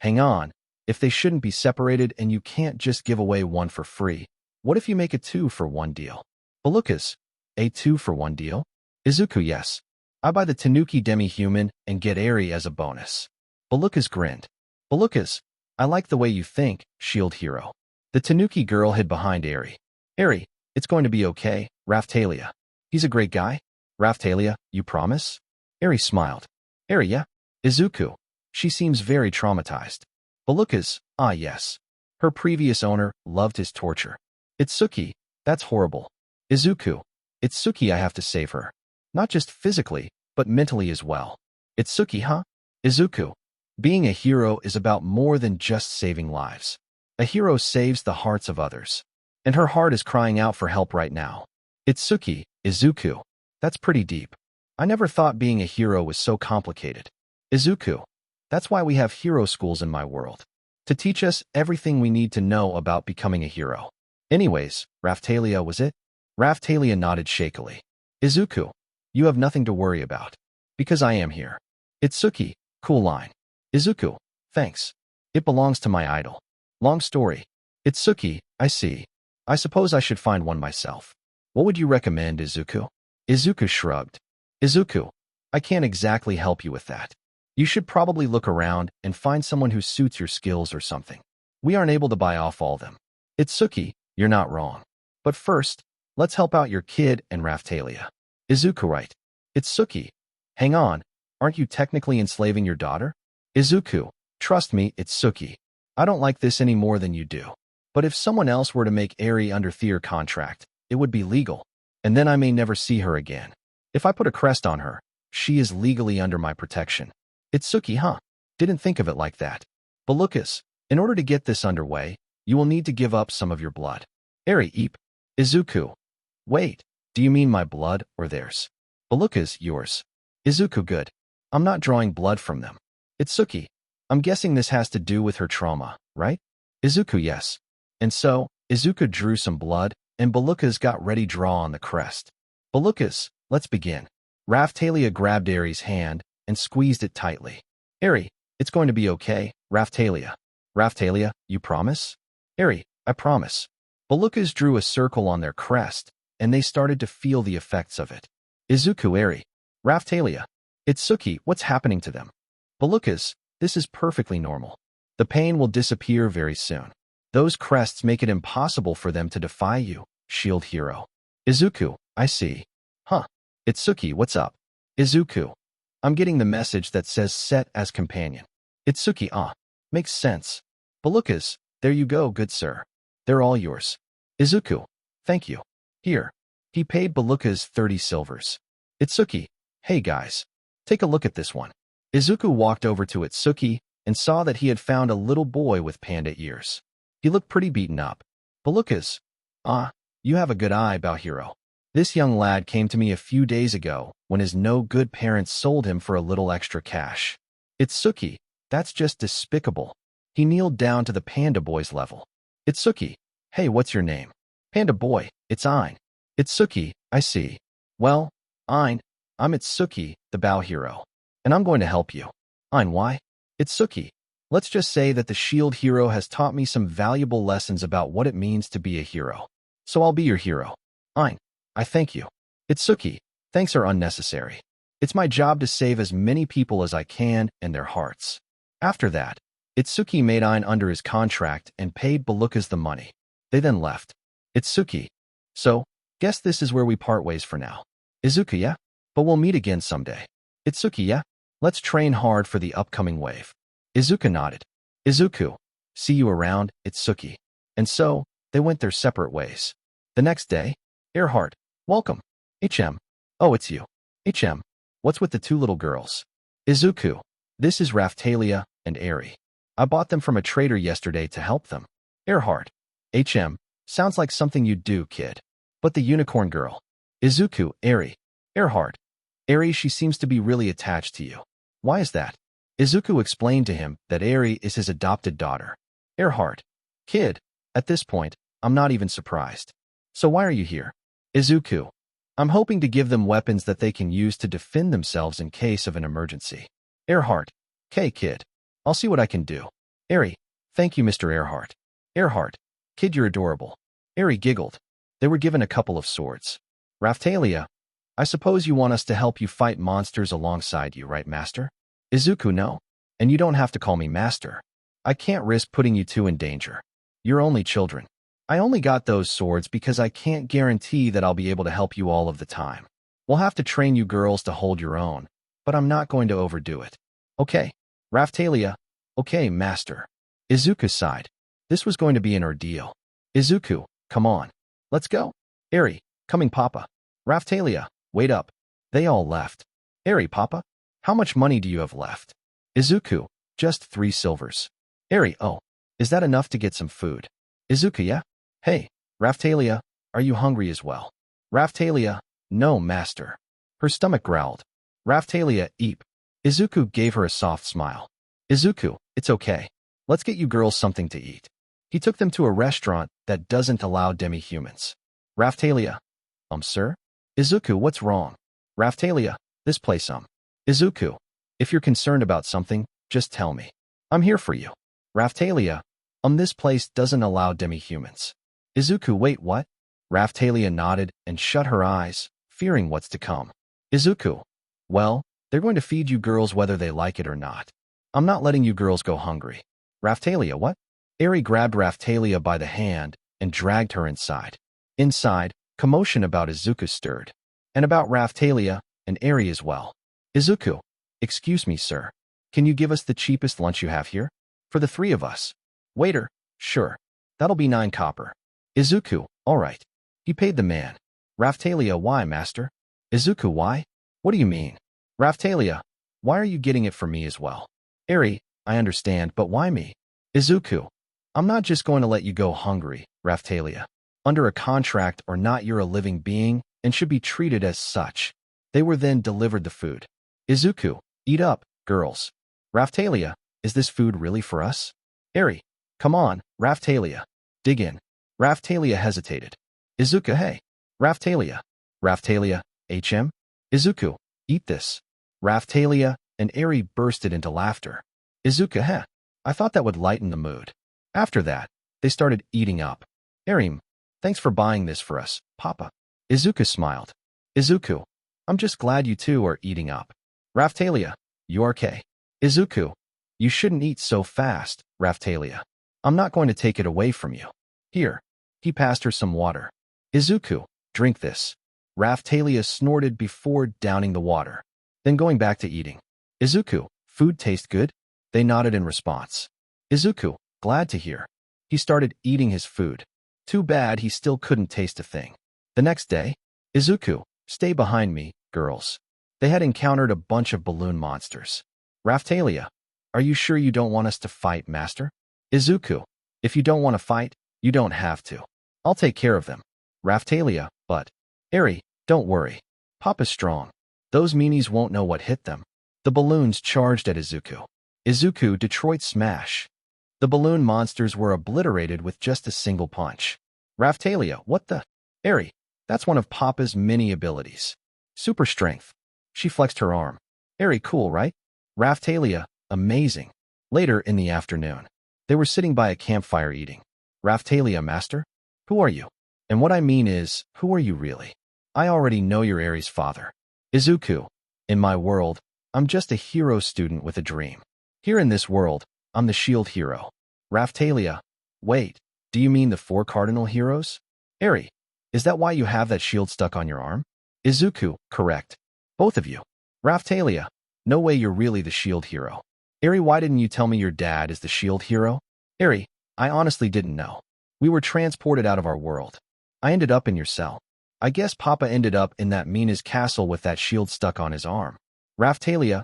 S2: hang on, if they shouldn't be separated and you can't just give away one for free, what if you make a 2-for-1 deal? But Lucas, a 2-for-1 deal? Izuku, yes. I buy the Tanuki demi-human and get Ary as a bonus. But Lucas grinned. But Lucas, I like the way you think, Shield Hero. The Tanuki girl hid behind Ary. Ary, it's going to be okay, Rafalia. He's a great guy. Rafalia, you promise? Ary smiled. Ary, yeah. Izuku, she seems very traumatized. But Lucas, ah yes. Her previous owner loved his torture. Itsuki, that's horrible. Izuku, Itsuki, I have to save her. Not just physically, but mentally as well. Itsuki, huh? Izuku, being a hero is about more than just saving lives. A hero saves the hearts of others. And her heart is crying out for help right now. Itsuki, Izuku, that's pretty deep. I never thought being a hero was so complicated. Izuku, that's why we have hero schools in my world. To teach us everything we need to know about becoming a hero. Anyways, Rafalia, was it? Rafalia nodded shakily. Izuku, you have nothing to worry about. Because I am here. Itsuki, cool line. Izuku, thanks. It belongs to my idol. Long story. Itsuki, I see. I suppose I should find one myself. What would you recommend, Izuku? Izuku shrugged. Izuku, I can't exactly help you with that. You should probably look around and find someone who suits your skills or something. We aren't able to buy off all them. Itsuki, you're not wrong. But first, let's help out your kid and Rafalia. Izuku, right. Itsuki, hang on, aren't you technically enslaving your daughter? Izuku, trust me, Itsuki. I don't like this any more than you do. But if someone else were to make Ary under their contract, it would be legal. And then I may never see her again. If I put a crest on her, she is legally under my protection. Itsuki, huh? Didn't think of it like that. But Lucas, in order to get this underway, you will need to give up some of your blood. Ary, eep. Izuku. Wait, do you mean my blood or theirs? But Lucas, yours. Izuku, good. I'm not drawing blood from them. Itsuki, I'm guessing this has to do with her trauma, right? Izuku, yes. And so, Izuku drew some blood, and Balukas got ready draw on the crest. Balukas, let's begin. Rafalia grabbed Ary's hand and squeezed it tightly. Ary, it's going to be okay, Rafalia. Rafalia, you promise? Ary, I promise. Balukas drew a circle on their crest, and they started to feel the effects of it. Izuku, Ary. Rafalia. Itsuki, what's happening to them? Balukas, this is perfectly normal. The pain will disappear very soon. Those crests make it impossible for them to defy you, shield hero. Izuku, I see. Huh. Itsuki, what's up? Izuku. I'm getting the message that says set as companion. Itsuki, makes sense. Belukas, there you go, good sir. They're all yours. Izuku, thank you. Here. He paid Belukas 30 silvers. Itsuki, hey guys. Take a look at this one. Izuku walked over to Itsuki and saw that he had found a little boy with panda ears. He looked pretty beaten up. Belukas, you have a good eye, Bowhero. This young lad came to me a few days ago when his no-good parents sold him for a little extra cash. Itsuki, that's just despicable. He kneeled down to the panda boy's level. Itsuki, hey, what's your name? Panda boy, it's Ein. Itsuki, I see. Well, Ein, I'm Itsuki, the Bowhero, and I'm going to help you. Ein, why? Itsuki, let's just say that the shield hero has taught me some valuable lessons about what it means to be a hero. So I'll be your hero. Ein, I thank you. Itsuki, thanks are unnecessary. It's my job to save as many people as I can and their hearts. After that, Itsuki made Ein under his contract and paid Belukas the money. They then left. Itsuki, so, guess this is where we part ways for now. Izuku, yeah? But we'll meet again someday. Itsuki, yeah? Let's train hard for the upcoming wave. Izuku nodded. Izuku, see you around, Itsuki. And so, they went their separate ways. The next day, Earhart, welcome. HM, oh, it's you. HM, what's with the two little girls? Izuku, this is Rafalia and Ary. I bought them from a trader yesterday to help them. Earhart, HM, sounds like something you'd do, kid. But the unicorn girl. Izuku, Ary. Earhart, Ary, she seems to be really attached to you. Why is that? Izuku explained to him that Ary is his adopted daughter. Earhart, kid, at this point, I'm not even surprised. So why are you here? Izuku, I'm hoping to give them weapons that they can use to defend themselves in case of an emergency. Earhart, "'Kay, kid. I'll see what I can do." Ary, "Thank you, Mr. Earhart." Earhart, "Kid, you're adorable." Ary giggled. They were given a couple of swords. Rafalia, "I suppose you want us to help you fight monsters alongside you, right, Master?" Izuku, "No. And you don't have to call me Master. I can't risk putting you two in danger. You're only children. I only got those swords because I can't guarantee that I'll be able to help you all of the time. We'll have to train you girls to hold your own, but I'm not going to overdo it." "Okay." Rafalia, "Okay, Master." Izuku sighed. This was going to be an ordeal. Izuku, "Come on. Let's go." Ary, "Coming, Papa." Rafalia, "Wait up." They all left. Ary, "Papa, how much money do you have left?" Izuku, "Just 3 silvers." Ary, "Oh, is that enough to get some food?" Izuku, "Yeah." "Hey, Rafalia, are you hungry as well?" Rafalia, "No, Master." Her stomach growled. Rafalia, "Eep." Izuku gave her a soft smile. Izuku, "It's okay. Let's get you girls something to eat." He took them to a restaurant that doesn't allow demi-humans. Rafalia, Sir?" Izuku, "What's wrong?" Rafalia, "This place, Izuku, if you're concerned about something, just tell me. I'm here for you." Rafalia, this place doesn't allow demi-humans." Izuku, "Wait, what?" Rafalia nodded and shut her eyes, fearing what's to come. Izuku, "Well, they're going to feed you girls whether they like it or not. I'm not letting you girls go hungry." Rafalia, "What?" Ary grabbed Rafalia by the hand and dragged her inside. Inside, commotion about Izuku stirred. And about Rafalia and Ary as well. Izuku, "Excuse me, sir. Can you give us the cheapest lunch you have here? For the 3 of us." Waiter, "Sure. That'll be 9 copper." Izuku, "All right." He paid the man. Rafalia, "Why, Master?" Izuku, "Why? What do you mean?" Rafalia, "Why are you getting it for me as well?" Ary, "I understand, but why me?" Izuku, "I'm not just going to let you go hungry, Rafalia. Under a contract or not, you're a living being and should be treated as such." They were then delivered the food. Izuku, "Eat up, girls." Rafalia, "Is this food really for us?" Ary, "Come on, Rafalia. Dig in." Rafalia hesitated. Izuku, "Hey." Rafalia, "HM?" Izuku, "Eat this." Rafalia and Ary bursted into laughter. Izuku, "Heh. I thought that would lighten the mood." After that, they started eating up. Ary, "Thanks for buying this for us, Papa." Izuku smiled. Izuku, "I'm just glad you two are eating up." Rafalia, "You are okay." Izuku, "You shouldn't eat so fast, Rafalia." I'm not going to take it away from you. Here. He passed her some water. Izuku, drink this. Rafalia snorted before downing the water, then going back to eating. Izuku, food tastes good? They nodded in response. Izuku, glad to hear. He started eating his food. Too bad he still couldn't taste a thing. The next day, Izuku, stay behind me, girls. They had encountered a bunch of balloon monsters. Rafalia, are you sure you don't want us to fight, master? Izuku, if you don't want to fight, you don't have to. I'll take care of them. Rafalia, but Ary, don't worry. Papa's strong. Those meanies won't know what hit them. The balloons charged at Izuku. Izuku Detroit smash. The balloon monsters were obliterated with just a single punch. Rafalia, what the? Ary, that's one of Papa's many abilities. Super strength. She flexed her arm. Ary, cool, right? Rafalia, amazing. Later in the afternoon, they were sitting by a campfire eating. Rafalia, master? Who are you? And what I mean is, who are you really? I already know you're Ary's father. Izuku, in my world, I'm just a hero student with a dream. Here in this world, I'm the shield hero. Rafalia, wait, do you mean the 4 cardinal heroes? Ary, is that why you have that shield stuck on your arm? Izuku, correct. Both of you. Rafalia, no way you're really the shield hero. Ary, why didn't you tell me your dad is the shield hero? Ary, I honestly didn't know. We were transported out of our world. I ended up in your cell. I guess Papa ended up in that Mina's castle with that shield stuck on his arm. Rafalia,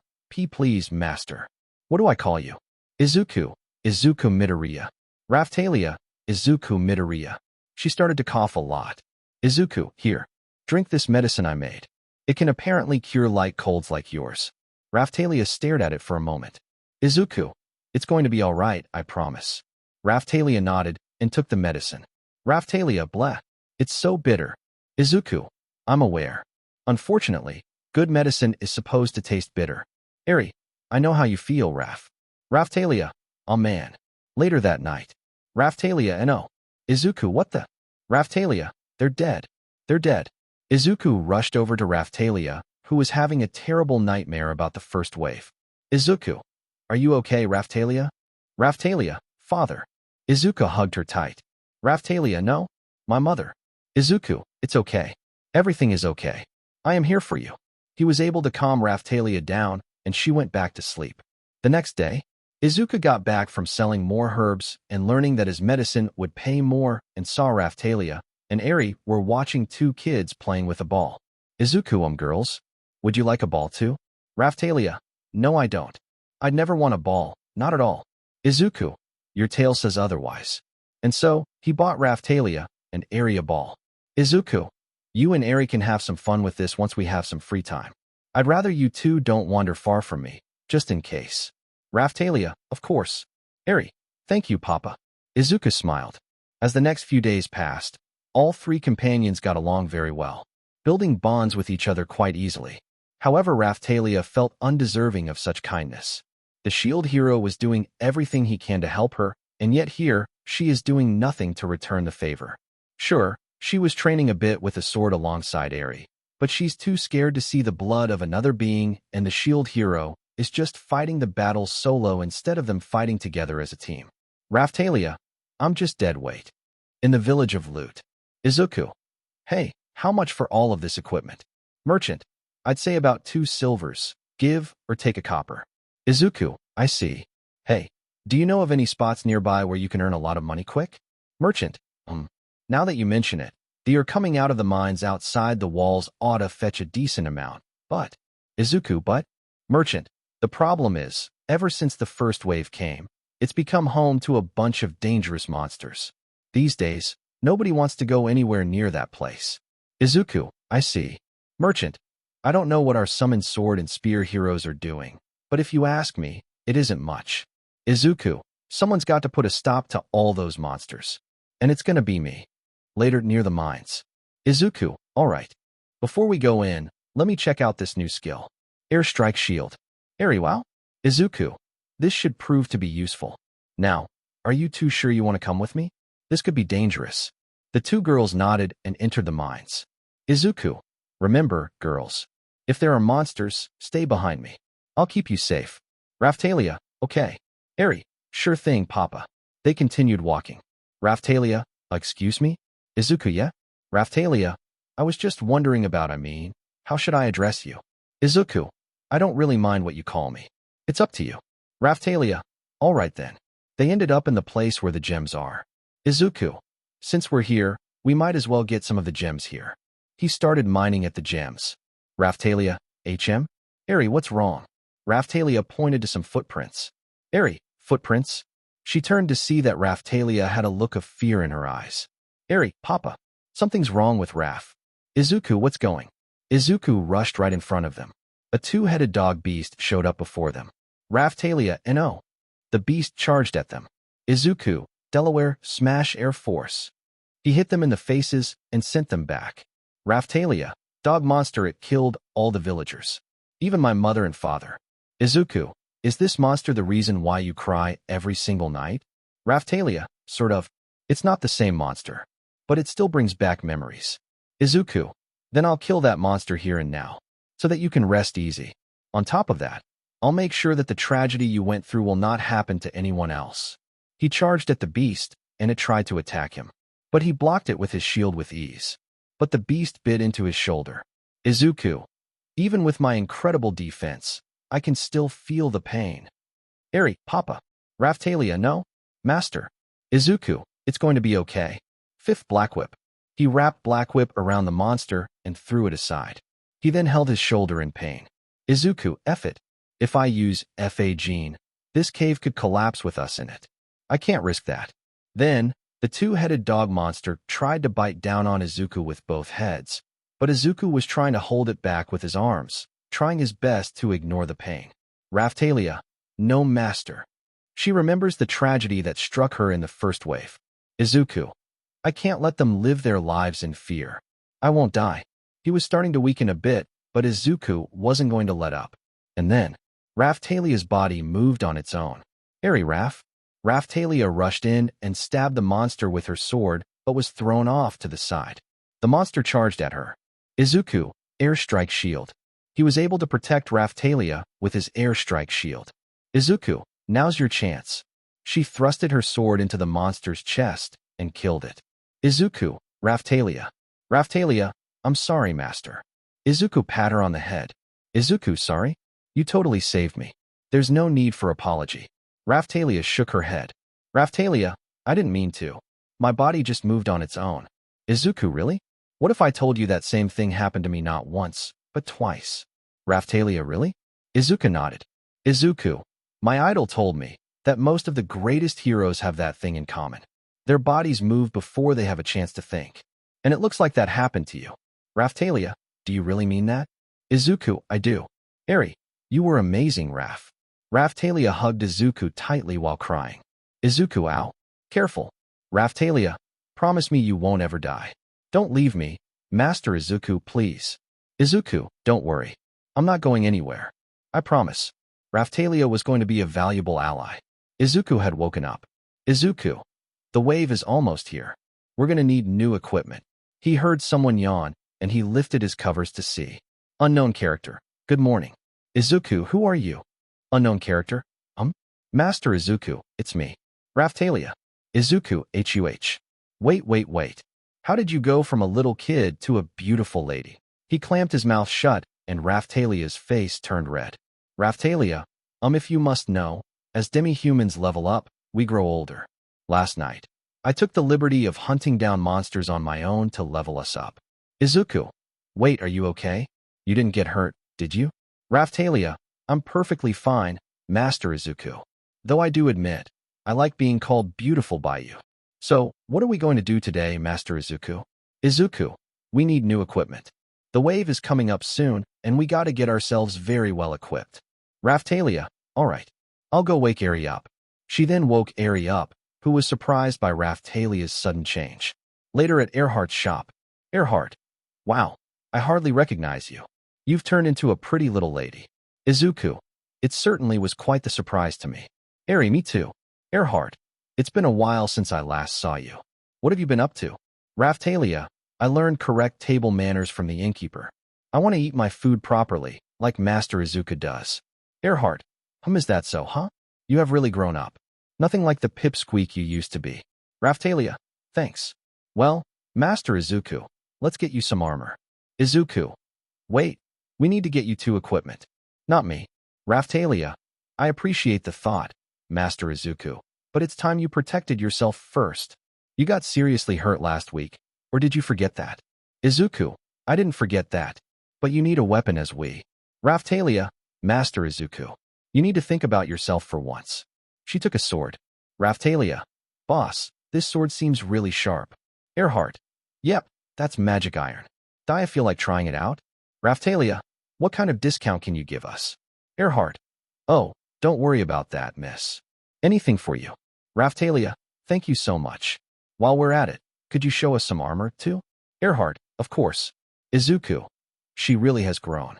S2: please, master. What do I call you? Izuku, Izuku Midoriya. Rafalia, Izuku Midoriya. She started to cough a lot. Izuku, here. Drink this medicine I made. It can apparently cure light colds like yours. Rafalia stared at it for a moment. Izuku, it's going to be all right, I promise. Rafalia nodded and took the medicine. Rafalia, bleh. It's so bitter. Izuku, I'm aware. Unfortunately, good medicine is supposed to taste bitter. Ary, I know how you feel, Rafalia, oh man. Later that night. Rafalia and oh. Izuku, what the? Rafalia, they're dead. They're dead. Izuku rushed over to Rafalia, who was having a terrible nightmare about the first wave. Izuku, are you okay, Rafalia? Rafalia, father. Izuku hugged her tight. Rafalia, no? My mother. Izuku, it's okay. Everything is okay. I am here for you. He was able to calm Rafalia down, and she went back to sleep. The next day, Izuku got back from selling more herbs and learning that his medicine would pay more and saw Rafalia and Ary were watching 2 kids playing with a ball. Izuku, girls, would you like a ball too? Rafalia, no I don't. I'd never want a ball, not at all. Izuku, your tail says otherwise. And so, he bought Rafalia and Ary a ball. Izuku, you and Ary can have some fun with this once we have some free time. I'd rather you 2 don't wander far from me, just in case. Rafalia, of course. Ary, thank you, Papa. Izuku smiled. As the next few days passed, all 3 companions got along very well, building bonds with each other quite easily. However, Rafalia felt undeserving of such kindness. The shield hero was doing everything he can to help her, and yet here, she is doing nothing to return the favor. Sure, she was training a bit with a sword alongside Ary, but she's too scared to see the blood of another being, and the shield hero is just fighting the battles solo instead of them fighting together as a team. Rafalia, I'm just dead weight. In the village of Loot. Izuku, hey, how much for all of this equipment? Merchant, I'd say about 2 silvers. Give or take a copper. Izuku, I see. Hey, do you know of any spots nearby where you can earn a lot of money quick? Merchant, now that you mention it, they are coming out of the mines outside the walls ought to fetch a decent amount, but... Izuku, but? Merchant, the problem is, ever since the first wave came, it's become home to a bunch of dangerous monsters. These days, nobody wants to go anywhere near that place. Izuku, I see. Merchant, I don't know what our summoned sword and spear heroes are doing, but if you ask me, it isn't much. Izuku, someone's got to put a stop to all those monsters. And it's gonna be me. Later, near the mines. Izuku, alright. Before we go in, let me check out this new skill. Airstrike Shield. Ary, wow. Izuku, this should prove to be useful. Now, are you 2 sure you want to come with me? This could be dangerous. The 2 girls nodded and entered the mines. Izuku, remember, girls, if there are monsters, stay behind me. I'll keep you safe. Rafalia, okay. Ary, sure thing, Papa. They continued walking. Rafalia, excuse me? Izuku, yeah? Rafalia, I was just wondering about, how should I address you? Izuku, I don't really mind what you call me. It's up to you. Rafalia, all right then. They ended up in the place where the gems are. Izuku, since we're here, we might as well get some of the gems here. He started mining at the gems. Rafalia, Ary, what's wrong? Rafalia pointed to some footprints. Ary, footprints? She turned to see that Rafalia had a look of fear in her eyes. Ary, Papa, something's wrong with Raf. Izuku, what's going? Izuku rushed right in front of them. A two-headed dog beast showed up before them. Rafalia, no. The beast charged at them. Izuku, Delaware, smash Air Force. He hit them in the faces and sent them back. Rafalia, dog monster, it killed all the villagers. Even my mother and father. Izuku, is this monster the reason why you cry every single night? Rafalia, sort of. It's not the same monster, but it still brings back memories. Izuku, then I'll kill that monster here and now, so that you can rest easy. On top of that, I'll make sure that the tragedy you went through will not happen to anyone else. He charged at the beast, and it tried to attack him, but he blocked it with his shield with ease. But the beast bit into his shoulder. Izuku, even with my incredible defense, I can still feel the pain. Ary, Papa. Rafalia, no. Master. Izuku, it's going to be okay. Fifth Black Whip. He wrapped Black Whip around the monster and threw it aside. He then held his shoulder in pain. Izuku, F it. If I use F.A. Gene, this cave could collapse with us in it. I can't risk that. Then, the two-headed dog monster tried to bite down on Izuku with both heads, but Izuku was trying to hold it back with his arms, trying his best to ignore the pain. Rafalia, no master. She remembers the tragedy that struck her in the first wave. Izuku, I can't let them live their lives in fear. I won't die. He was starting to weaken a bit, but Izuku wasn't going to let up. And then, Rafalia's body moved on its own. Ary, Raf. Rafalia rushed in and stabbed the monster with her sword, but was thrown off to the side. The monster charged at her. Izuku, airstrike shield. He was able to protect Rafalia with his airstrike shield. Izuku, now's your chance. She thrusted her sword into the monster's chest and killed it. Izuku, Rafalia. Rafalia, I'm sorry, master. Izuku pat her on the head. Izuku, sorry? You totally saved me. There's no need for apology. Rafalia shook her head. Rafalia, I didn't mean to. My body just moved on its own. Izuku, really? What if I told you that same thing happened to me not once, but twice? Rafalia, really? Izuku nodded. Izuku, my idol told me that most of the greatest heroes have that thing in common. Their bodies move before they have a chance to think. And it looks like that happened to you. Rafalia, do you really mean that? Izuku, I do. Ary, you were amazing, Raf. Rafalia hugged Izuku tightly while crying. Izuku, ow. Careful. Rafalia, promise me you won't ever die. Don't leave me. Master Izuku, please. Izuku, don't worry. I'm not going anywhere. I promise. Rafalia was going to be a valuable ally. Izuku had woken up. Izuku, the wave is almost here. We're going to need new equipment. He heard someone yawn, and he lifted his covers to see. Unknown character. Good morning. Izuku, who are you? Unknown character. Master Izuku, it's me. Rafalia. Izuku, Huh. Wait. How did you go from a little kid to a beautiful lady? He clamped his mouth shut, and Rafalia's face turned red. Rafalia, if you must know, as demi-humans level up, we grow older. Last night, I took the liberty of hunting down monsters on my own to level us up. Izuku, wait, are you okay? You didn't get hurt, did you? Rafalia, I'm perfectly fine, Master Izuku. Though I do admit, I like being called beautiful by you. So, what are we going to do today, Master Izuku? Izuku, we need new equipment. The wave is coming up soon, and we gotta get ourselves very well equipped. Rafalia, alright. I'll go wake Ary up. She then woke Ary up, who was surprised by Rafalia's sudden change. Later at Earhart's shop. Earhart, wow, I hardly recognize you. You've turned into a pretty little lady. Izuku, it certainly was quite the surprise to me. Ary, me too. Earhart, it's been a while since I last saw you. What have you been up to? Rafalia, I learned correct table manners from the innkeeper. I want to eat my food properly, like Master Izuku does. Earhart, is that so, huh? You have really grown up. Nothing like the pipsqueak you used to be. Rafalia, thanks. Well, Master Izuku, let's get you some armor. Izuku, wait, we need to get you two equipment. Not me. Rafalia, I appreciate the thought, Master Izuku, but it's time you protected yourself first. You got seriously hurt last week, or did you forget that? Izuku, I didn't forget that, but you need a weapon as we. Rafalia, Master Izuku, you need to think about yourself for once. She took a sword. Rafalia, boss, this sword seems really sharp. Earhart, yep, that's magic iron. Do I feel like trying it out? Rafalia, what kind of discount can you give us? Earhart, oh, don't worry about that, miss. Anything for you. Rafalia, thank you so much. While we're at it, could you show us some armor, too? Earhart, of course. Izuku, she really has grown.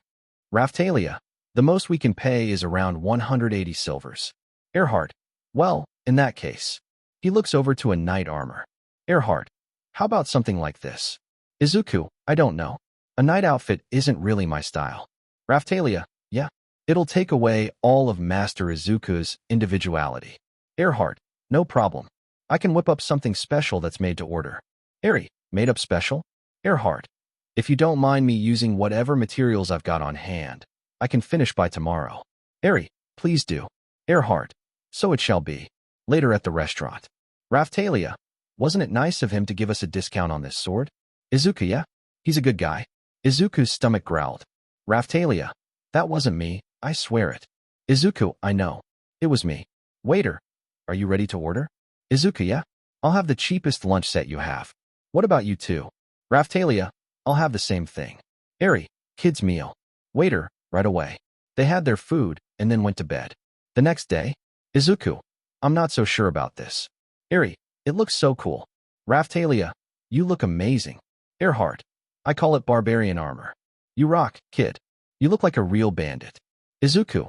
S2: Rafalia, the most we can pay is around 180 silvers. Earhart, well, in that case. He looks over to a knight armor. Earhart, how about something like this? Izuku, I don't know. A knight outfit isn't really my style. Rafalia, yeah. It'll take away all of Master Izuku's individuality. Earhart, no problem. I can whip up something special that's made to order. Ary, made up special? Earhart, if you don't mind me using whatever materials I've got on hand, I can finish by tomorrow. Ary, please do. Earhart, so it shall be. Later at the restaurant. Rafalia, wasn't it nice of him to give us a discount on this sword? Izuku, yeah? He's a good guy. Izuku's stomach growled. Rafalia, that wasn't me, I swear it. Izuku, I know. It was me. Waiter, are you ready to order? Izuku, yeah? I'll have the cheapest lunch set you have. What about you two? Rafalia, I'll have the same thing. Ary, kids' meal. Waiter, right away. They had their food and then went to bed. The next day? Izuku, I'm not so sure about this. Ary, it looks so cool. Rafalia, you look amazing. Earhart, I call it barbarian armor. You rock, kid. You look like a real bandit. Izuku,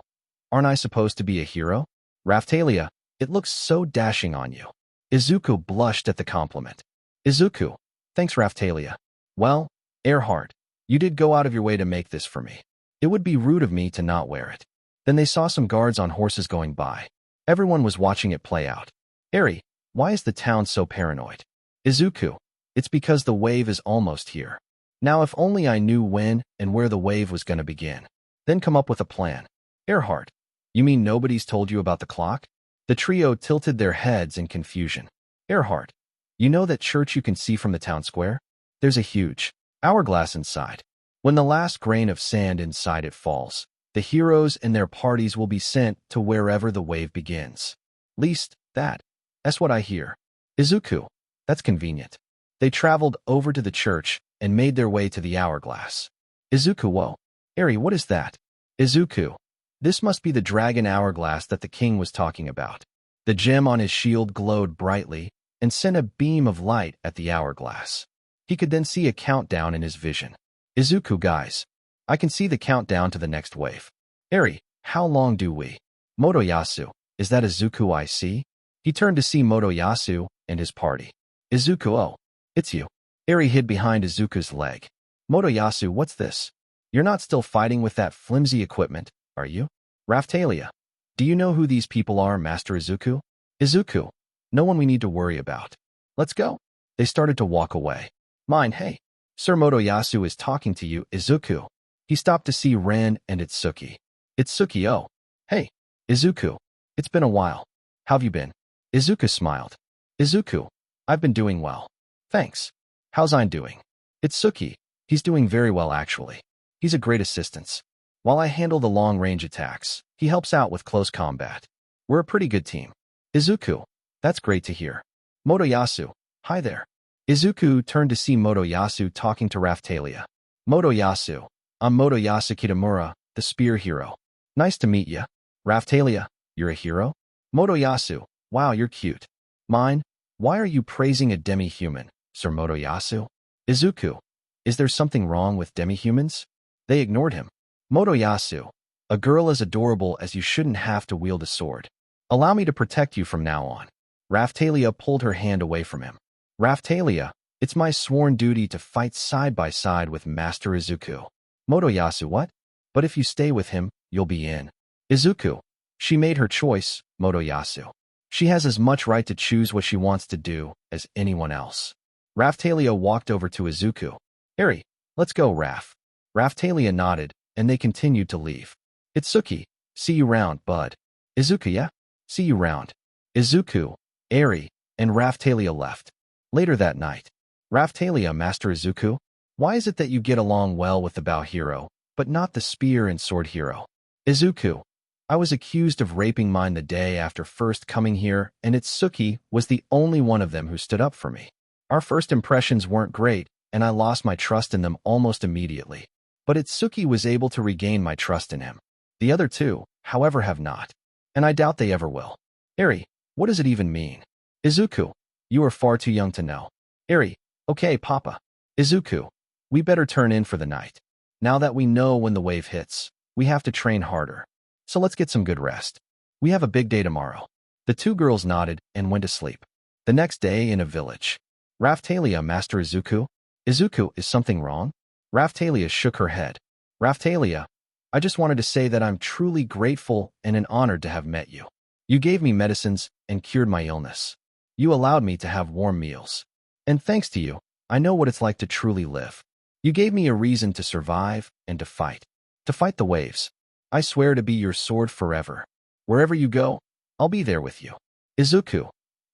S2: aren't I supposed to be a hero? Rafalia, it looks so dashing on you. Izuku blushed at the compliment. Izuku, thanks Rafalia. Well, Earhart, you did go out of your way to make this for me. It would be rude of me to not wear it. Then they saw some guards on horses going by. Everyone was watching it play out. Ary, why is the town so paranoid? Izuku, it's because the wave is almost here. Now if only I knew when and where the wave was going to begin. Then come up with a plan. Earhart, you mean nobody's told you about the clock? The trio tilted their heads in confusion. Earhart, you know that church you can see from the town square? There's a huge hourglass inside. When the last grain of sand inside it falls, the heroes and their parties will be sent to wherever the wave begins. Least, that's what I hear. Izuku, that's convenient. They traveled over to the church and made their way to the hourglass. Izuku, whoa. Ary, what is that? Izuku, this must be the dragon hourglass that the king was talking about. The gem on his shield glowed brightly and sent a beam of light at the hourglass. He could then see a countdown in his vision. Izuku, guys, I can see the countdown to the next wave. Ary, how long do we? Motoyasu, is that Izuku I see? He turned to see Motoyasu and his party. Izuku, oh, it's you. Ary hid behind Izuku's leg. Motoyasu, what's this? You're not still fighting with that flimsy equipment, are you? Rafalia, do you know who these people are, Master Izuku? Izuku, no one we need to worry about. Let's go. They started to walk away. Mind, hey, Sir Motoyasu is talking to you, Izuku. He stopped to see Ren and Itsuki. Itsuki, oh, hey, Izuku, it's been a while. How've you been? Izuku smiled. Izuku, I've been doing well. Thanks. How's Ein doing? Itsuki, he's doing very well actually. He's a great assistance. While I handle the long-range attacks, he helps out with close combat. We're a pretty good team. Izuku, that's great to hear. Motoyasu, hi there. Izuku turned to see Motoyasu talking to Rafalia. Motoyasu, I'm Motoyasu Kitamura, the spear hero. Nice to meet ya. Rafalia, you're a hero? Motoyasu, wow, you're cute. Mine, why are you praising a demi-human, Sir Motoyasu? Izuku, is there something wrong with demi-humans? They ignored him. Motoyasu, a girl as adorable as you shouldn't have to wield a sword. Allow me to protect you from now on. Rafalia pulled her hand away from him. Rafalia, it's my sworn duty to fight side by side with Master Izuku. Motoyasu, what? But if you stay with him, you'll be in. Izuku, she made her choice, Motoyasu. She has as much right to choose what she wants to do as anyone else. Rafalia walked over to Izuku. Ary, let's go, Raf. Rafalia nodded, and they continued to leave. Itsuki, see you round, bud. Izuku, yeah? See you round. Izuku, Ary, and Rafalia left. Later that night. Rafalia, Master Izuku, why is it that you get along well with the bow hero, but not the spear and sword hero? Izuku, I was accused of raping mine the day after first coming here, and Itsuki was the only one of them who stood up for me. Our first impressions weren't great, and I lost my trust in them almost immediately. But Itsuki was able to regain my trust in him. The other two, however, have not. And I doubt they ever will. Ary, what does it even mean? Izuku, you are far too young to know. Ary, okay, Papa. Izuku, we better turn in for the night. Now that we know when the wave hits, we have to train harder. So let's get some good rest. We have a big day tomorrow. The two girls nodded and went to sleep. The next day in a village. Rafalia, Master Izuku? Izuku, is something wrong? Rafalia shook her head. Rafalia, I just wanted to say that I'm truly grateful and honored to have met you. You gave me medicines and cured my illness. You allowed me to have warm meals. And thanks to you, I know what it's like to truly live. You gave me a reason to survive and to fight. To fight the waves. I swear to be your sword forever. Wherever you go, I'll be there with you. Izuku.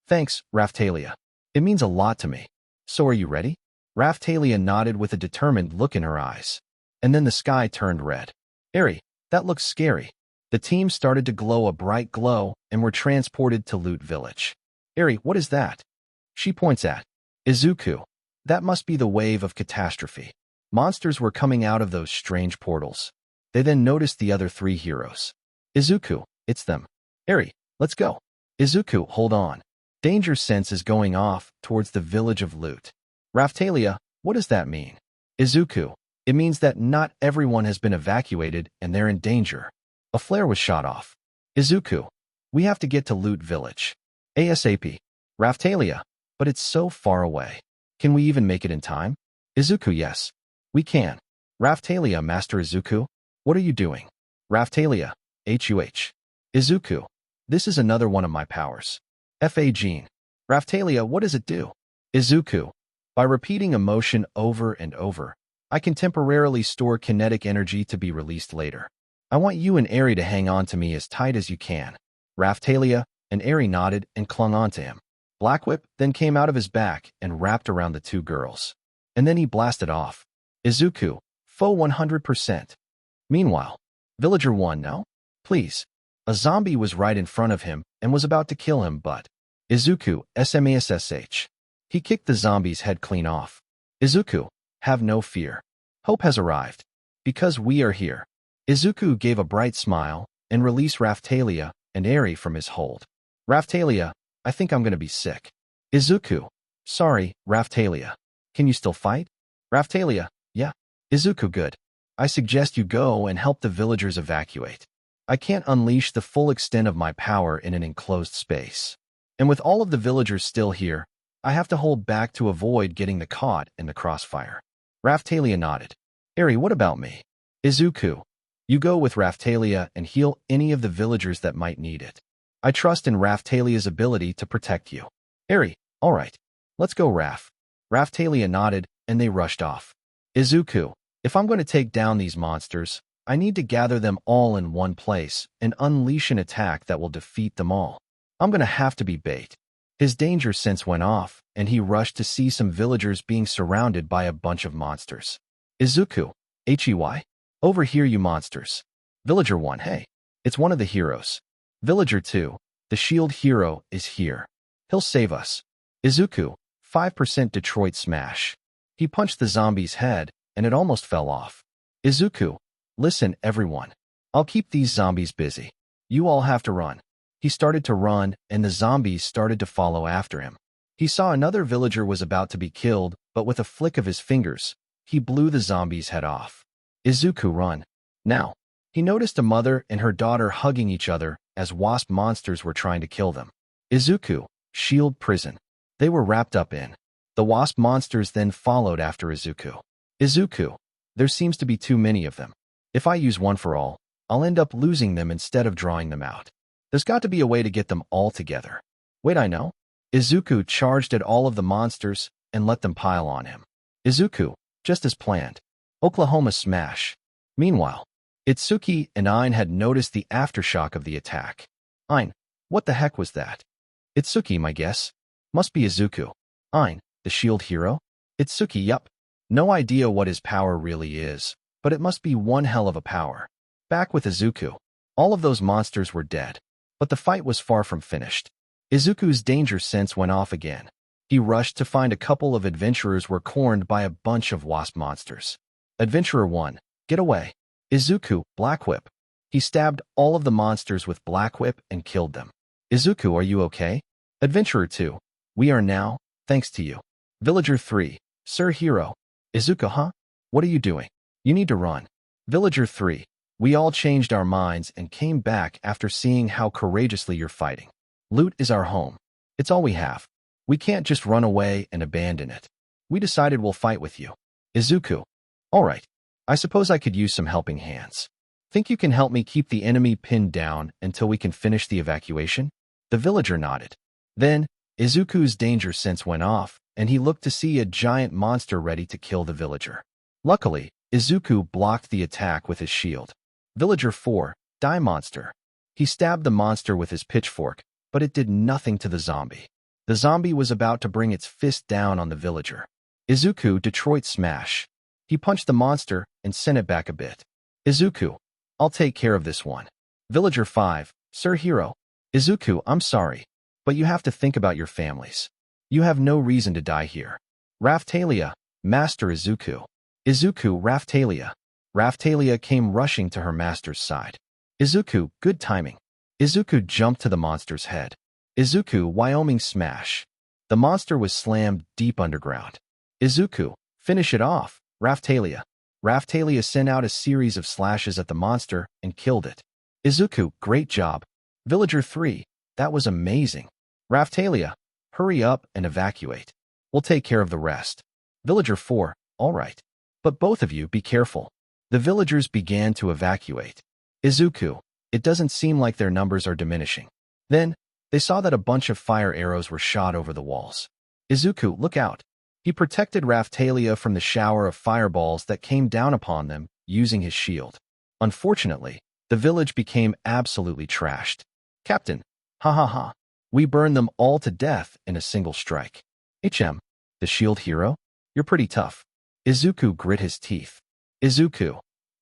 S2: Thanks, Rafalia. It means a lot to me. So are you ready? Rafalia nodded with a determined look in her eyes. And then the sky turned red. Ary, that looks scary. The team started to glow a bright glow and were transported to Loot Village. Ary, what is that? She points at Izuku. That must be the wave of catastrophe. Monsters were coming out of those strange portals. They then noticed the other three heroes. Izuku, it's them. Ary, let's go. Izuku, hold on. Danger sense is going off towards the village of Loot. Rafalia, what does that mean? Izuku, it means that not everyone has been evacuated and they're in danger. A flare was shot off. Izuku, we have to get to Loot Village. ASAP. Rafalia, but it's so far away. Can we even make it in time? Izuku, yes. We can. Rafalia, Master Izuku, what are you doing? Rafalia, HUH. Izuku, this is another one of my powers. FA Gene. Rafalia, what does it do? Izuku, by repeating a motion over and over, I can temporarily store kinetic energy to be released later. I want you and Ary to hang on to me as tight as you can. Rafalia and Ary nodded and clung on to him. Black Whip then came out of his back and wrapped around the two girls. And then he blasted off. Izuku, foe 100%. Meanwhile, Villager 1 no? Please. A zombie was right in front of him and was about to kill him, but Izuku, SMASSH. He kicked the zombie's head clean off. Izuku, have no fear. Hope has arrived. Because we are here. Izuku gave a bright smile and released Rafalia and Ary from his hold. Rafalia, I think I'm going to be sick. Izuku, sorry, Rafalia. Can you still fight? Rafalia, yeah. Izuku, good. I suggest you go and help the villagers evacuate. I can't unleash the full extent of my power in an enclosed space. And with all of the villagers still here, I have to hold back to avoid getting caught in the crossfire. Rafalia nodded. Ary, what about me? Izuku, you go with Rafalia and heal any of the villagers that might need it. I trust in Rafalia's ability to protect you. Ary, all right. Let's go, Raf. Rafalia nodded and they rushed off. Izuku, if I'm going to take down these monsters, I need to gather them all in one place and unleash an attack that will defeat them all. I'm going to have to be bait. His danger sense went off, and he rushed to see some villagers being surrounded by a bunch of monsters. Izuku, HEY? Over here, you monsters. Villager 1, hey. It's one of the heroes. Villager 2, the shield hero, is here. He'll save us. Izuku, 5% Detroit smash. He punched the zombie's head, and it almost fell off. Izuku, listen, everyone. I'll keep these zombies busy. You all have to run. He started to run, and the zombies started to follow after him. He saw another villager was about to be killed, but with a flick of his fingers, he blew the zombie's head off. Izuku, run. Now. He noticed a mother and her daughter hugging each other as wasp monsters were trying to kill them. Izuku, shield prison. They were wrapped up in. The wasp monsters then followed after Izuku. Izuku, there seems to be too many of them. If I use one for all, I'll end up losing them instead of drawing them out. There's got to be a way to get them all together. Wait, I know. Izuku charged at all of the monsters and let them pile on him. Izuku, just as planned. Oklahoma smash. Meanwhile, Itsuki and Ein had noticed the aftershock of the attack. Ein, what the heck was that? Itsuki, my guess. Must be Izuku. Ein, the shield hero? Itsuki, yup. No idea what his power really is, but it must be one hell of a power. Back with Izuku. All of those monsters were dead, but the fight was far from finished. Izuku's danger sense went off again. He rushed to find a couple of adventurers were cornered by a bunch of wasp monsters. Adventurer 1, get away. Izuku, Black Whip. He stabbed all of the monsters with Black Whip and killed them. Izuku, are you okay? Adventurer 2, we are now, thanks to you. Villager 3, Sir Hero. Izuku, huh? What are you doing? You need to run. Villager 3, we all changed our minds and came back after seeing how courageously you're fighting. Loot is our home. It's all we have. We can't just run away and abandon it. We decided we'll fight with you. Izuku, all right. I suppose I could use some helping hands. Think you can help me keep the enemy pinned down until we can finish the evacuation? The villager nodded. Then, Izuku's danger sense went off, and he looked to see a giant monster ready to kill the villager. Luckily, Izuku blocked the attack with his shield. Villager 4, Die Monster. He stabbed the monster with his pitchfork, but it did nothing to the zombie. The zombie was about to bring its fist down on the villager. Izuku, Detroit Smash. He punched the monster and sent it back a bit. Izuku, I'll take care of this one. Villager 5, Sir Hero. Izuku, I'm sorry, but you have to think about your families. You have no reason to die here. Rafalia, Master Izuku. Izuku, Rafalia. Rafalia came rushing to her master's side. Izuku, good timing. Izuku jumped to the monster's head. Izuku, Wyoming Smash. The monster was slammed deep underground. Izuku, finish it off. Rafalia. Rafalia sent out a series of slashes at the monster and killed it. Izuku, great job. Villager 3, that was amazing. Rafalia, hurry up and evacuate. We'll take care of the rest. Villager 4, all right. But both of you, be careful. The villagers began to evacuate. Izuku, it doesn't seem like their numbers are diminishing. Then, they saw that a bunch of fire arrows were shot over the walls. Izuku, look out. He protected Rafalia from the shower of fireballs that came down upon them using his shield. Unfortunately, the village became absolutely trashed. Captain, ha ha ha. We burned them all to death in a single strike. The shield hero? You're pretty tough. Izuku grit his teeth. Izuku.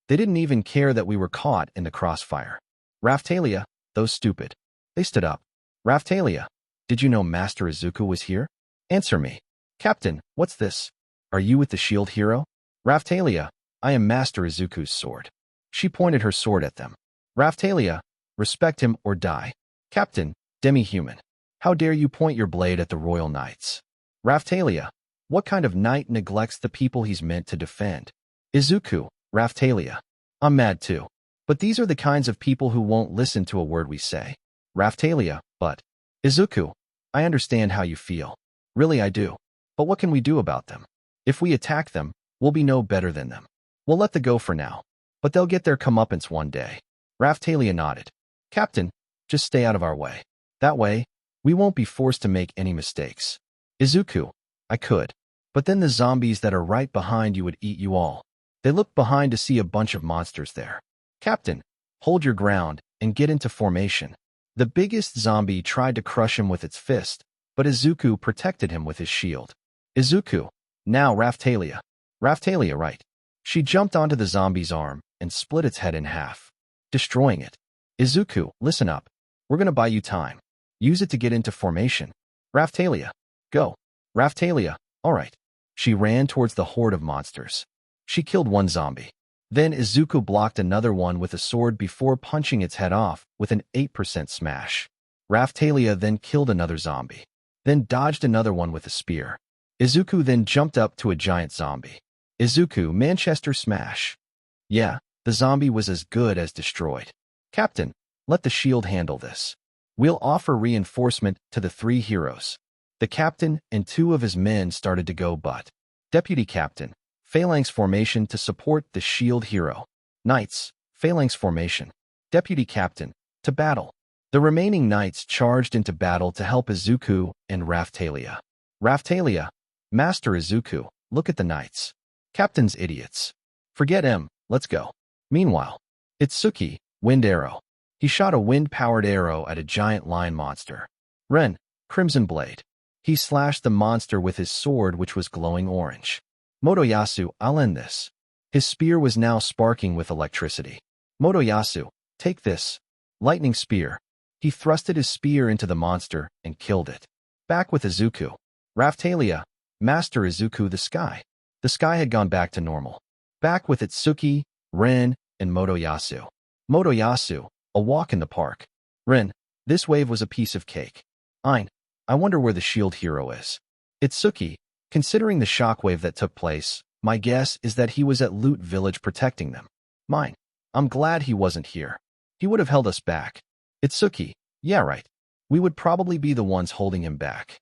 S2: They didn't even care that we were caught in the crossfire. Rafalia, those stupid. They stood up. Rafalia, did you know Master Izuku was here? Answer me. Captain, what's this? Are you with the shield hero? Rafalia, I am Master Izuku's sword. She pointed her sword at them. Rafalia, respect him or die. Captain, demi-human. How dare you point your blade at the royal knights? Rafalia, what kind of knight neglects the people he's meant to defend? Izuku, Rafalia. I'm mad too. But these are the kinds of people who won't listen to a word we say. Rafalia, but. Izuku, I understand how you feel. Really I do. But what can we do about them? If we attack them, we'll be no better than them. We'll let them go for now. But they'll get their comeuppance one day. Rafalia nodded. Captain, just stay out of our way. That way, we won't be forced to make any mistakes. Izuku, I could. But then the zombies that are right behind you would eat you all. They looked behind to see a bunch of monsters there. Captain, hold your ground and get into formation. The biggest zombie tried to crush him with its fist, but Izuku protected him with his shield. Izuku, now Rafalia. Rafalia, right. She jumped onto the zombie's arm and split its head in half, destroying it. Izuku, listen up. We're gonna buy you time. Use it to get into formation. Rafalia, go. Rafalia, all right. She ran towards the horde of monsters. She killed one zombie. Then Izuku blocked another one with a sword before punching its head off with an 8% smash. Rafalia then killed another zombie. Then dodged another one with a spear. Izuku then jumped up to a giant zombie. Izuku, Manchester Smash. Yeah, the zombie was as good as destroyed. Captain, let the shield handle this. We'll offer reinforcement to the 3 heroes. The captain and 2 of his men started to go but. Deputy Captain, Phalanx formation to support the shield hero. Knights, Phalanx formation. Deputy Captain, to battle. The remaining knights charged into battle to help Izuku and Rafalia. Rafalia, Master Izuku, look at the knights. Captain's idiots. Forget him, let's go. Meanwhile, Itsuki, wind arrow. He shot a wind-powered arrow at a giant lion monster. Ren, crimson blade. He slashed the monster with his sword, which was glowing orange. Motoyasu, I'll end this. His spear was now sparking with electricity. Motoyasu, take this. Lightning spear. He thrusted his spear into the monster and killed it. Back with Izuku. Rafalia, Master Izuku, the sky. The sky had gone back to normal. Back with Itsuki, Ren, and Motoyasu. Motoyasu, a walk in the park. Ren, this wave was a piece of cake. I wonder where the shield hero is. Itsuki, considering the shockwave that took place, my guess is that he was at Loot Village protecting them. I'm glad he wasn't here. He would have held us back. Itsuki, yeah right. We would probably be the ones holding him back.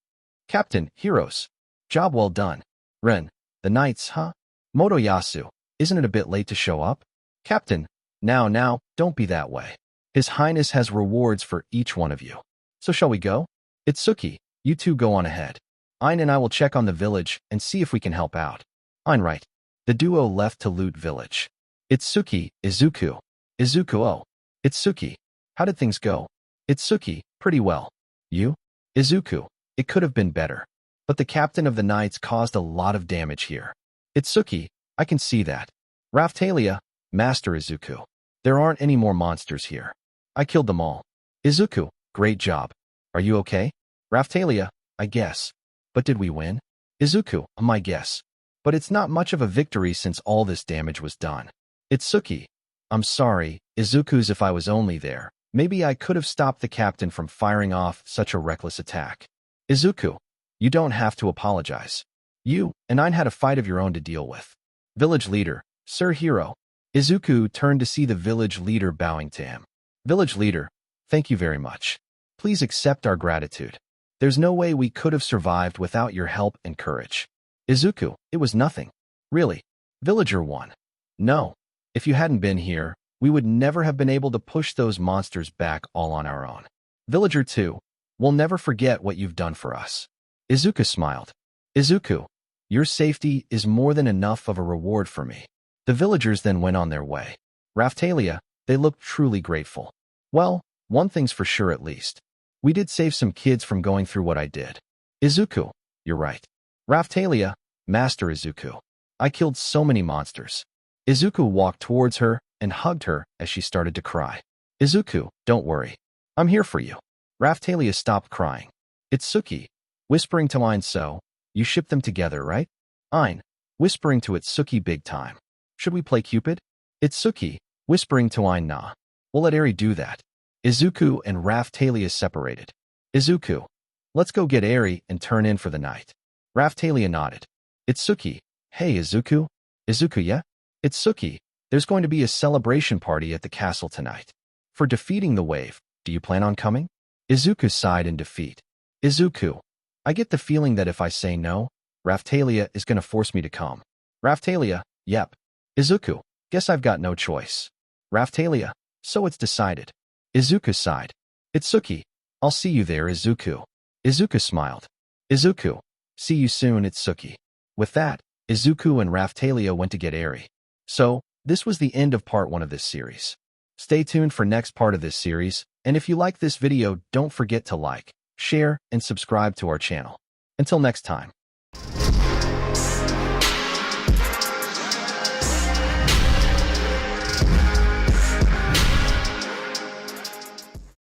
S2: Captain, heroes. Job well done. Ren, the knights, huh? Motoyasu, isn't it a bit late to show up? Captain, now, don't be that way. His Highness has rewards for each one of you. So shall we go? Itsuki, you two go on ahead. Ein and I will check on the village and see if we can help out. Ein, right. The duo left to Loot Village. Itsuki, Izuku. Izuku, oh. Itsuki, how did things go? Itsuki, pretty well. You? Izuku, it could have been better. But the captain of the knights caused a lot of damage here. Itsuki, I can see that. Rafalia, Master Izuku. There aren't any more monsters here. I killed them all. Izuku, great job. Are you okay? Rafalia, I guess. But did we win? Izuku, my guess. But it's not much of a victory since all this damage was done. Itsuki, I'm sorry, Izuku's, if I was only there. Maybe I could have stopped the captain from firing off such a reckless attack. Izuku, you don't have to apologize. You and I had a fight of your own to deal with. Village leader, Sir Hero. Izuku turned to see the village leader bowing to him. Village leader, thank you very much. Please accept our gratitude. There's no way we could have survived without your help and courage. Izuku, it was nothing. Really. Villager 1. No. If you hadn't been here, we would never have been able to push those monsters back all on our own. Villager 2, we'll never forget what you've done for us. Izuku smiled. Izuku, your safety is more than enough of a reward for me. The villagers then went on their way. Rafalia, they looked truly grateful. Well, one thing's for sure at least. We did save some kids from going through what I did. Izuku, you're right. Rafalia, Master Izuku. I killed so many monsters. Izuku walked towards her and hugged her as she started to cry. Izuku, don't worry. I'm here for you. Rafalia stopped crying. Itsuki, whispering to Ein, so, you shipped them together, right? Ein, whispering to Itsuki, big time. Should we play Cupid? Itsuki, whispering to Ein, nah. We'll let Ary do that. Izuku and Rafalia separated. Izuku, let's go get Ary and turn in for the night. Rafalia nodded. Itsuki, hey Izuku? Izuku, yeah? Itsuki, there's going to be a celebration party at the castle tonight. For defeating the wave, do you plan on coming? Izuku sighed in defeat. Izuku, I get the feeling that if I say no, Rafalia is going to force me to come. Rafalia, yep. Izuku, guess I've got no choice. Rafalia, so it's decided. Izuku sighed. Itsuki, I'll see you there, Izuku. Izuku smiled. Izuku, see you soon, Itsuki. With that, Izuku and Rafalia went to get Ary. So, this was the end of part 1 of this series. Stay tuned for next part of this series, and if you like this video, don't forget to like, share, and subscribe to our channel. Until next time.